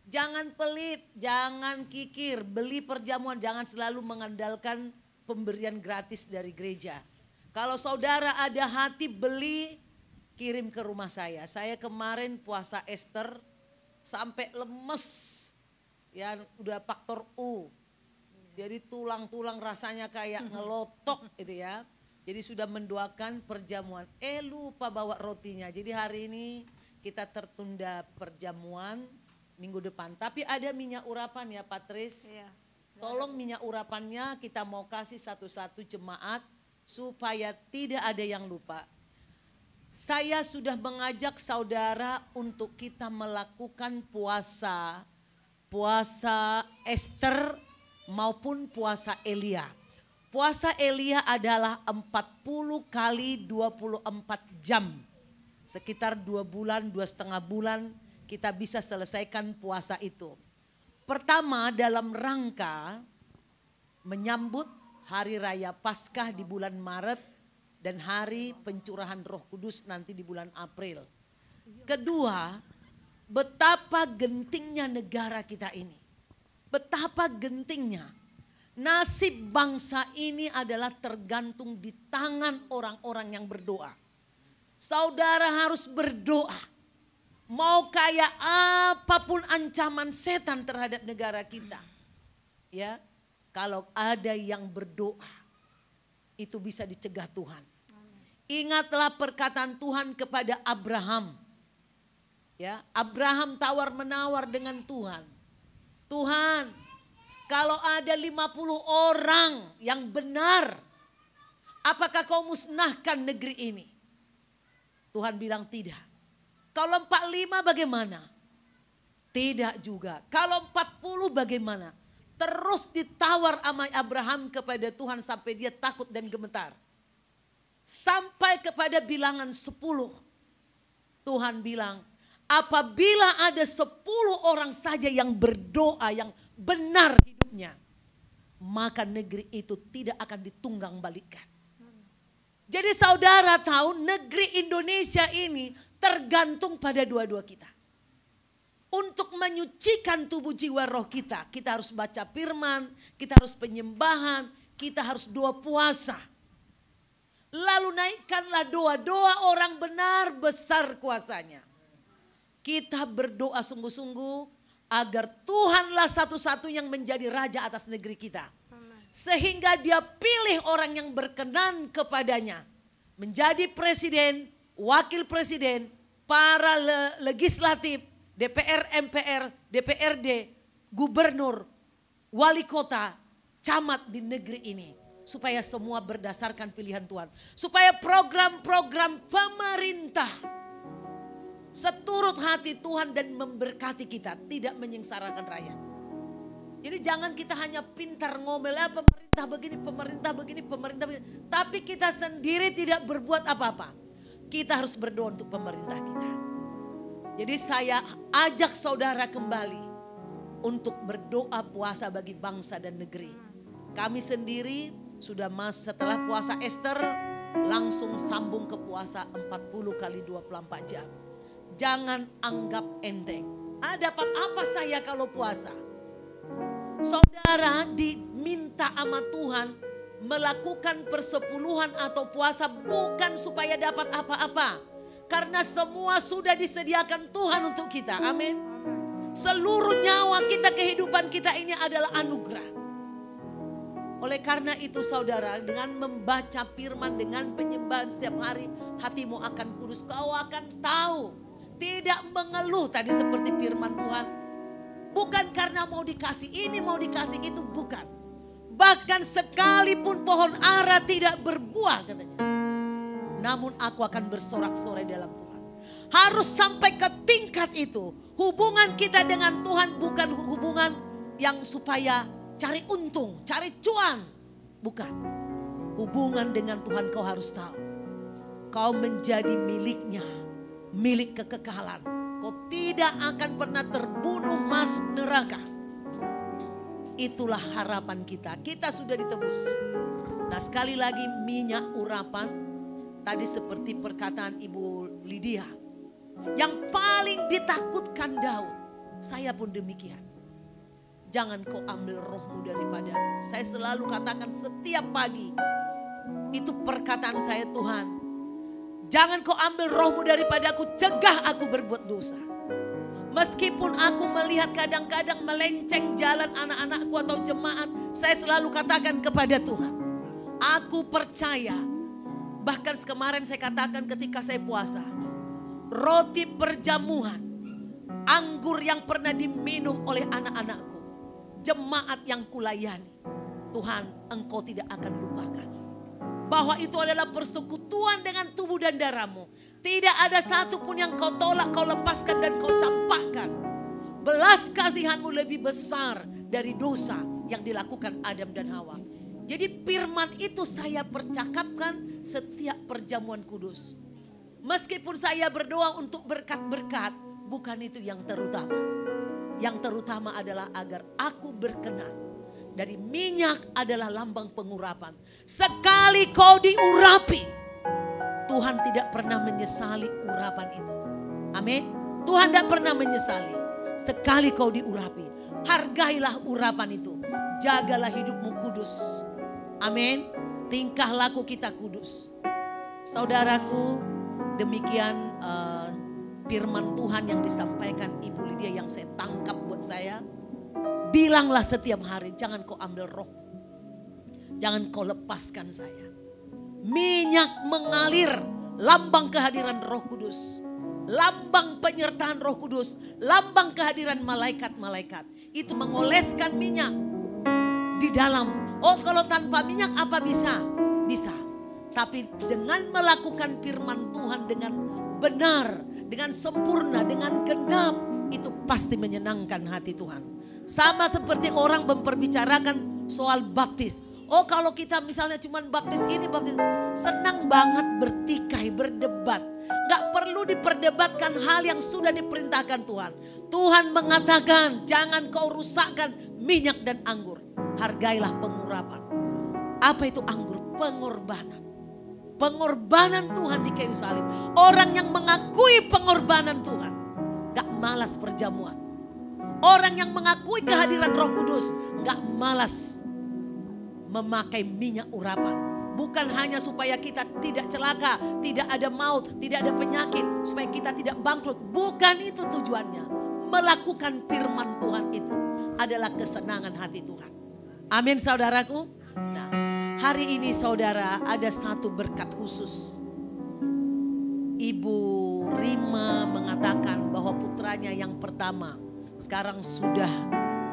Jangan pelit, jangan kikir, beli perjamuan, jangan selalu mengandalkan pemberian gratis dari gereja. Kalau saudara ada hati beli kirim ke rumah saya. Saya kemarin puasa Ester sampai lemes. Ya udah faktor U. Jadi tulang-tulang rasanya kayak ngelotok gitu ya. Jadi sudah mendoakan perjamuan. Lupa bawa rotinya. Jadi hari ini kita tertunda perjamuan minggu depan. Tapi ada minyak urapan ya Patris. Iya. Tolong minyak urapannya kita mau kasih satu-satu jemaat supaya tidak ada yang lupa. Saya sudah mengajak saudara untuk kita melakukan puasa Ester maupun puasa Elia. Puasa Elia adalah 40 kali 24 jam. Sekitar 2 bulan, 2,5 bulan kita bisa selesaikan puasa itu. Pertama dalam rangka menyambut hari raya Paskah di bulan Maret dan hari pencurahan Roh Kudus nanti di bulan April. Kedua, betapa gentingnya negara kita ini. Betapa gentingnya. Nasib bangsa ini adalah tergantung di tangan orang-orang yang berdoa. Saudara harus berdoa. Mau kayak apapun ancaman setan terhadap negara kita. Ya, kalau ada yang berdoa, itu bisa dicegah Tuhan. Ingatlah perkataan Tuhan kepada Abraham. Ya, Abraham tawar-menawar dengan Tuhan. Tuhan, kalau ada 50 orang yang benar, apakah kau musnahkan negeri ini? Tuhan bilang tidak. Kalau 45 bagaimana? Tidak juga. Kalau 40 bagaimana? Terus ditawar sama Abraham kepada Tuhan sampai dia takut dan gemetar. Sampai kepada bilangan 10. Tuhan bilang, apabila ada 10 orang saja yang berdoa yang benar hidupnya, maka negeri itu tidak akan ditunggang balikan. Jadi saudara tahu negeri Indonesia ini tergantung pada dua-dua kita. Untuk menyucikan tubuh jiwa roh kita, kita harus baca firman, kita harus penyembahan, kita harus doa puasa. Lalu naikkanlah doa-doa orang benar besar kuasanya. Kita berdoa sungguh-sungguh agar Tuhanlah satu-satu yang menjadi raja atas negeri kita. Sehingga dia pilih orang yang berkenan kepadanya. Menjadi presiden, wakil presiden, para legislatif, DPR, MPR, DPRD, gubernur, wali kota, camat di negeri ini. Supaya semua berdasarkan pilihan Tuhan. Supaya program-program pemerintah seturut hati Tuhan dan memberkati kita. Tidak menyengsarakan rakyat. Jadi jangan kita hanya pintar ngomel, pemerintah begini, pemerintah begini, pemerintah begini. Tapi kita sendiri tidak berbuat apa-apa. Kita harus berdoa untuk pemerintah kita. Jadi saya ajak saudara kembali untuk berdoa puasa bagi bangsa dan negeri. Kami sendiri sudah masuk setelah puasa Ester langsung sambung ke puasa 40 kali 24 jam. Jangan anggap enteng. Dapat apa saya kalau puasa? Saudara diminta sama Tuhan melakukan persepuluhan atau puasa bukan supaya dapat apa-apa. Karena semua sudah disediakan Tuhan untuk kita. Amin. Seluruh nyawa kita, kehidupan kita ini adalah anugerah. Oleh karena itu saudara, dengan membaca firman, dengan penyembahan setiap hari, hatimu akan kudus. Kau akan tahu, tidak mengeluh tadi seperti firman Tuhan. Bukan karena mau dikasih ini, mau dikasih itu, bukan. Bahkan sekalipun pohon ara tidak berbuah katanya. Namun aku akan bersorak-sorai dalam Tuhan. Harus sampai ke tingkat itu. Hubungan kita dengan Tuhan bukan hubungan yang supaya cari untung, cari cuan. Bukan. Hubungan dengan Tuhan kau harus tahu. Kau menjadi miliknya, milik kekekalan. Kau tidak akan pernah terbunuh masuk neraka. Itulah harapan kita. Kita sudah ditebus. Nah sekali lagi minyak urapan. Tadi seperti perkataan Ibu Lydia. Yang paling ditakutkan Daud. Saya pun demikian. Jangan kau ambil rohmu daripadaku. Saya selalu katakan setiap pagi. Itu perkataan saya, Tuhan. Jangan kau ambil rohmu daripada aku, cegah aku berbuat dosa. Meskipun aku melihat kadang-kadang melenceng jalan anak-anakku atau jemaat, saya selalu katakan kepada Tuhan, aku percaya. Bahkan kemarin saya katakan ketika saya puasa, roti perjamuan, anggur yang pernah diminum oleh anak-anakku, jemaat yang kulayani, Tuhan, Engkau tidak akan lupakan. Bahwa itu adalah persekutuan dengan tubuh dan darahmu. Tidak ada satupun yang kau tolak, kau lepaskan dan kau campakkan. Belas kasihanmu lebih besar dari dosa yang dilakukan Adam dan Hawa. Jadi firman itu saya percakapkan setiap perjamuan kudus. Meskipun saya berdoa untuk berkat-berkat, bukan itu yang terutama. Yang terutama adalah agar aku berkenan. Dari minyak adalah lambang pengurapan. Sekali kau diurapi, Tuhan tidak pernah menyesali urapan itu. Amin. Tuhan tidak pernah menyesali. Sekali kau diurapi, hargailah urapan itu. Jagalah hidupmu kudus. Amin. Tingkah laku kita kudus. Saudaraku, demikian firman Tuhan yang disampaikan Ibu Lydia yang saya tangkap buat saya. Bilanglah setiap hari, jangan kau ambil roh. Jangan kau lepaskan saya. Minyak mengalir, lambang kehadiran Roh Kudus. Lambang penyertaan Roh Kudus, lambang kehadiran malaikat-malaikat. Itu mengoleskan minyak di dalam. Oh, kalau tanpa minyak apa bisa? Bisa. Tapi dengan melakukan firman Tuhan dengan benar, dengan sempurna, dengan genap, itu pasti menyenangkan hati Tuhan. Sama seperti orang memperbicarakan soal baptis. Oh, kalau kita misalnya cuma baptis ini, baptis, senang banget bertikai, berdebat. Gak perlu diperdebatkan hal yang sudah diperintahkan Tuhan. Tuhan mengatakan jangan kau rusakkan minyak dan anggur. Hargailah pengurapan. Apa itu anggur? Pengorbanan. Pengorbanan Tuhan di kayu salib. Orang yang mengakui pengorbanan Tuhan gak malas perjamuan. Orang yang mengakui kehadiran Roh Kudus gak malas memakai minyak urapan. Bukan hanya supaya kita tidak celaka, tidak ada maut, tidak ada penyakit, supaya kita tidak bangkrut. Bukan itu tujuannya. Melakukan firman Tuhan itu adalah kesenangan hati Tuhan. Amin saudaraku. Nah, hari ini saudara ada satu berkat khusus. Ibu Rima mengatakan bahwa putranya yang pertama sekarang sudah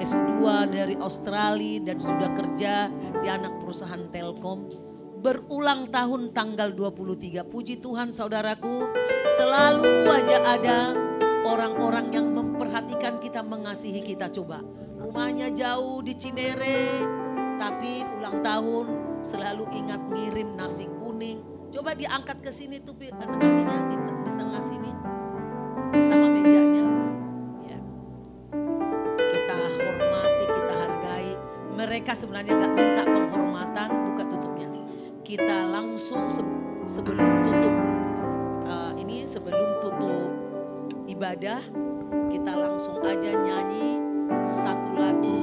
S2 dari Australia dan sudah kerja di anak perusahaan Telkom. Berulang tahun tanggal 23. Puji Tuhan saudaraku, selalu aja ada orang-orang yang memperhatikan kita, mengasihi kita. Coba, rumahnya jauh di Cinere, tapi ulang tahun selalu ingat ngirim nasi kuning. Coba diangkat ke sini tuh nantinya di tengah sini sama mejanya. Mereka sebenarnya gak minta penghormatan, buka tutupnya. Kita langsung sebelum tutup, ini sebelum tutup ibadah, kita langsung aja nyanyi satu lagu.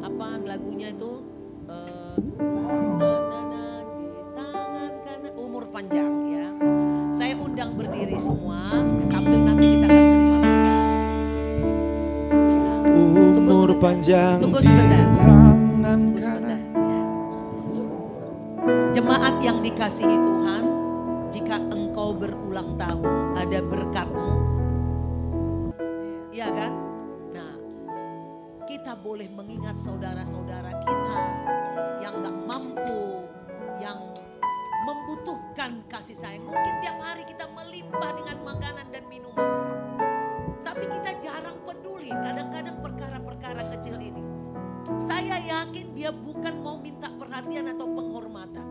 Apa lagunya itu? Di tangan kanan, umur panjang ya. Saya undang berdiri semua, sambil nanti kita akan terima. Umur panjang. Tunggu sebentar. Tunggu sebentar. Ya. Jemaat yang dikasihi Tuhan, jika engkau berulang tahun, ada berkatmu. Iya kan? Nah, kita boleh mengingat saudara-saudara kita yang gak mampu, yang membutuhkan kasih sayang. Mungkin tiap hari kita melimpah dengan makanan dan minuman. Tapi kita jarang peduli kadang-kadang perkara-perkara kecil ini. Saya yakin dia bukan mau minta perhatian atau penghormatan.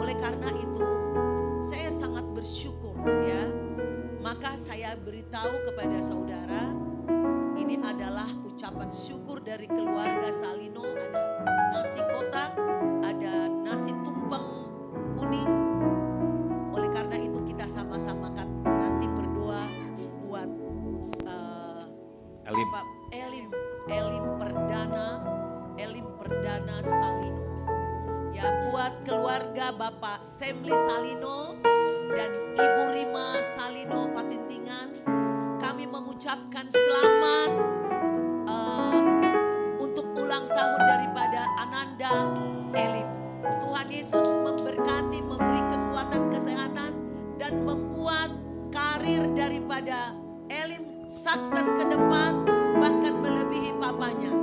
Oleh karena itu saya sangat bersyukur ya. Maka saya beritahu kepada saudara, ini adalah ucapan syukur dari keluarga Salino. Ada nasi kotak, ada nasi tumpeng kuning. Oleh karena itu kita sama-sama nanti berdoa buat Elim Perdana Salino. Ya, buat keluarga Bapak Semli Salino dan Ibu Rima Salino Patintingan. Kami mengucapkan selamat untuk ulang tahun daripada Ananda Elim. Tuhan Yesus memberkati, memberi kekuatan, kesehatan, dan membuat karir daripada Elim sukses ke depan, bahkan melebihi papanya.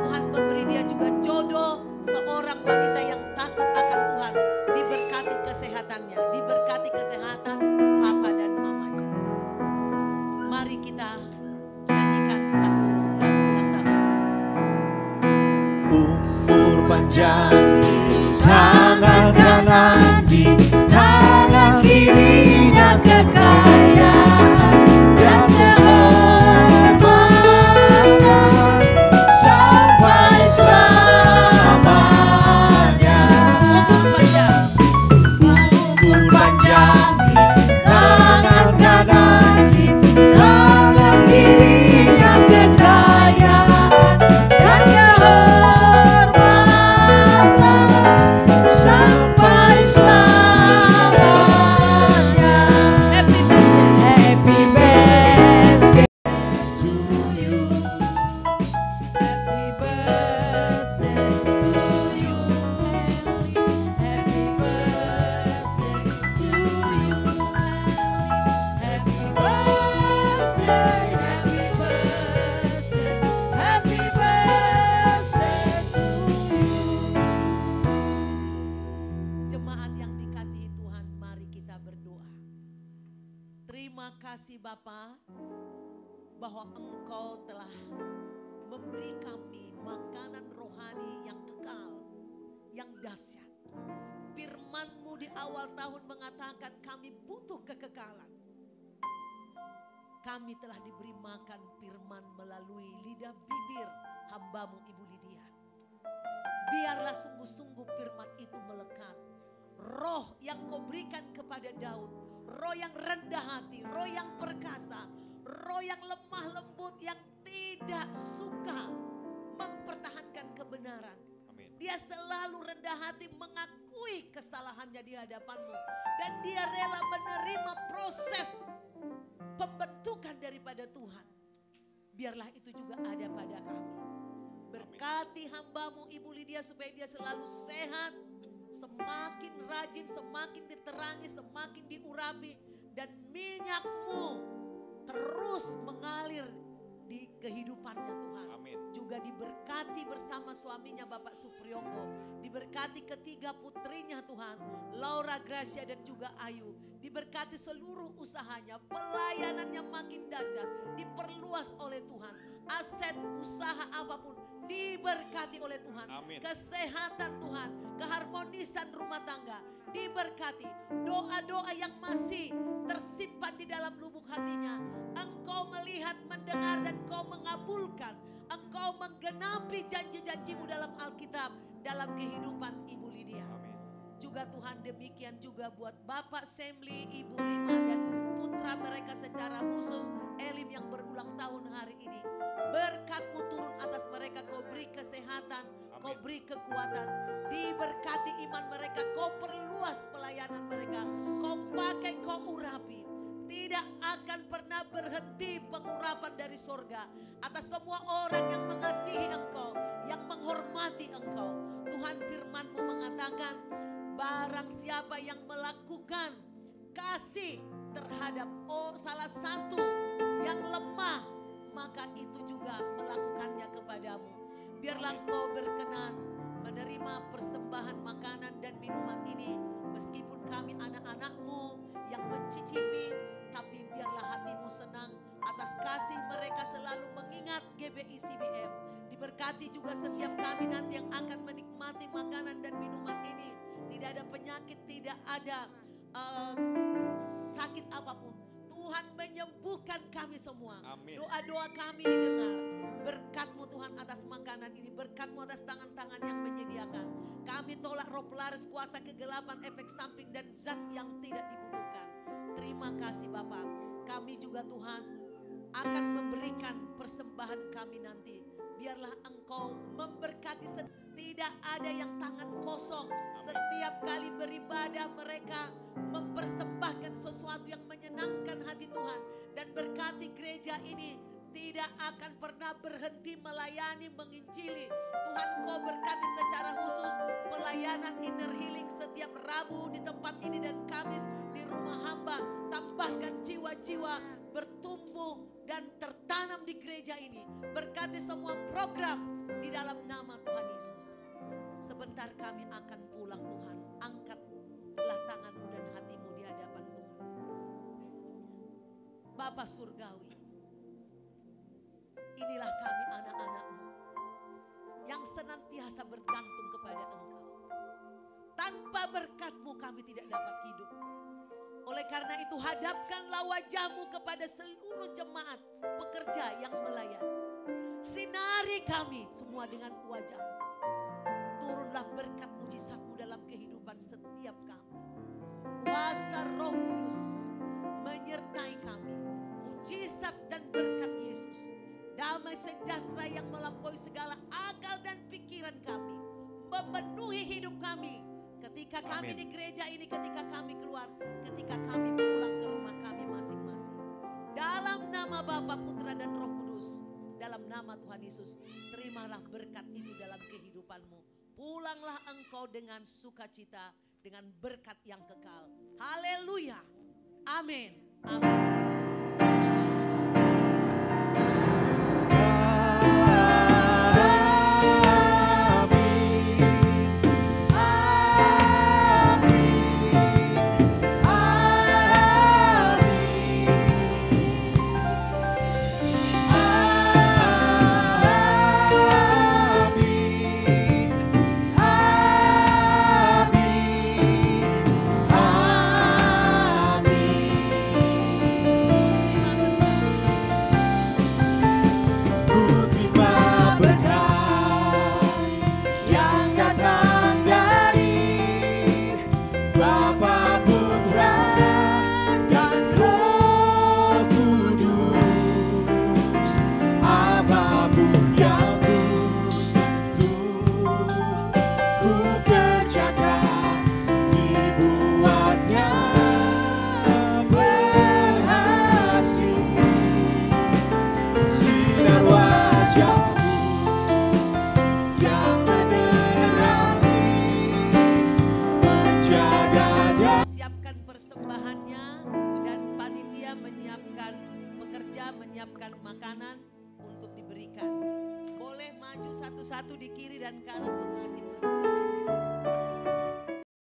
Tuhan memberi dia juga jodoh, seorang wanita yang takut akan Tuhan, diberkati kesehatannya, diberkati kesehatan papa dan mamanya. Mari kita nyanyikan satu lagu ulang tahun. Umur panjang, tangan kanan di tangan kiri, dan kekayaan dan kehormatan sampai selamanya. Umur panjang di tangan kanan di tangan kiri, dan kekayaan dan kehormatan sampai selamanya. Happy birthday to you. Happy birthday to you. Happy birthday to you. Happy birthday, happy birthday, happy birthday to you. Jemaat yang dikasihi Tuhan, mari kita berdoa. Terima kasih Bapa, bahwa Engkau telah memberi kami makanan rohani yang kekal, yang dahsyat. Firman-Mu di awal tahun mengatakan kami butuh kekekalan. Kami telah diberi makan firman melalui lidah bibir hamba-Mu Ibu Lydia. Biarlah sungguh-sungguh firman itu melekat. Roh yang Kau berikan kepada Daud, roh yang rendah hati, roh yang perkasa, roh yang lemah lembut, yang tidak suka mempertahankan kebenaran. Amin. Dia selalu rendah hati mengakui kesalahannya di hadapan-Mu. Dan dia rela menerima proses pembentukan daripada Tuhan. Biarlah itu juga ada pada kami. Berkati hamba-Mu Ibu Lydia supaya dia selalu sehat, semakin rajin, semakin diterangi, semakin diurapi, dan minyak-Mu terus mengalir di kehidupannya Tuhan. Amin. Juga diberkati bersama suaminya Bapak Supriyogo, diberkati ketiga putrinya Tuhan, Laura, Gracia, dan juga Ayu. Diberkati seluruh usahanya, pelayanannya makin dahsyat, diperluas oleh Tuhan. Aset usaha apapun diberkati oleh Tuhan. Amin. Kesehatan Tuhan, keharmonisan rumah tangga diberkati. Doa-doa yang masih tersimpan di dalam lubuk hatinya, Engkau melihat, mendengar, dan Kau mengabulkan. Engkau menggenapi janji-janji-Mu dalam Alkitab, dalam kehidupan Ibu Lydia. Amin. Juga Tuhan demikian juga buat Bapak Semli, Ibu Rima, dan putra mereka secara khusus Elim yang berulang tahun hari ini. Berkat-Mu turun atas mereka, Kau beri kesehatan, Kau beri kekuatan. Diberkati iman mereka, Kau perluas pelayanan mereka, Kau pakai, Kau urapi. Tidak akan pernah berhenti pengurapan dari sorga atas semua orang yang mengasihi Engkau, yang menghormati Engkau. Tuhan, firman-Mu mengatakan, barang siapa yang melakukan kasih terhadap salah satu yang lemah, maka itu juga melakukannya kepadamu. Biarlah Engkau berkenan menerima persembahan makanan dan minuman ini, meskipun kami anak-anak-Mu yang mencicipi, tapi biarlah hati-Mu senang atas kasih mereka selalu mengingat GBI CBM. Diberkati juga setiap kami nanti yang akan menikmati makanan dan minuman ini. Tidak ada penyakit, tidak ada sakit apapun. Tuhan menyembuhkan kami semua. Amin. Doa-doa kami didengar. Berkat-Mu Tuhan atas makanan ini. Berkat-Mu atas tangan-tangan yang menyediakan. Kami tolak roh pelaris, kuasa kegelapan, efek samping, dan zat yang tidak dibutuhkan. Terima kasih Bapak. Kami juga Tuhan akan memberikan persembahan kami nanti. Biarlah Engkau memberkati Tidak ada yang tangan kosong. Setiap kali beribadah mereka mempersembahkan sesuatu yang menyenangkan hati Tuhan. Dan berkati gereja ini tidak akan pernah berhenti melayani, menginjili. Tuhan, Kau berkati secara khusus pelayanan inner healing setiap Rabu di tempat ini dan Kamis di rumah hamba. Tambahkan jiwa-jiwa bertumbuh dan tertanam di gereja ini. Berkati semua program di dalam nama Tuhan Yesus. Sebentar kami akan pulang Tuhan. Angkatlah tanganmu dan hatimu di hadapan Tuhan. Bapa Surgawi, inilah kami anak-anak-Mu yang senantiasa bergantung kepada Engkau. Tanpa berkat-Mu kami tidak dapat hidup. Oleh karena itu hadapkanlah wajah-Mu kepada seluruh jemaat pekerja yang melayani. Sinari kami semua dengan wajah-Mu. Turunlah berkat mujizat-Mu dalam kehidupan setiap kami. Kuasa Roh Kudus menyertai kami. Mujizat dan berkat Yesus. Damai sejahtera yang melampaui segala akal dan pikiran kami. Memenuhi hidup kami. Ketika kami di gereja ini, ketika kami keluar, ketika kami pulang ke rumah kami masing-masing. Dalam nama Bapa, Putra dan Roh Kudus. Dalam nama Tuhan Yesus, terimalah berkat itu dalam kehidupanmu. Pulanglah engkau dengan sukacita, dengan berkat yang kekal. Haleluya. Amin. Amin. Menyiapkan makanan untuk diberikan. Boleh maju satu-satu di kiri dan kanan untuk ngasih persembahan.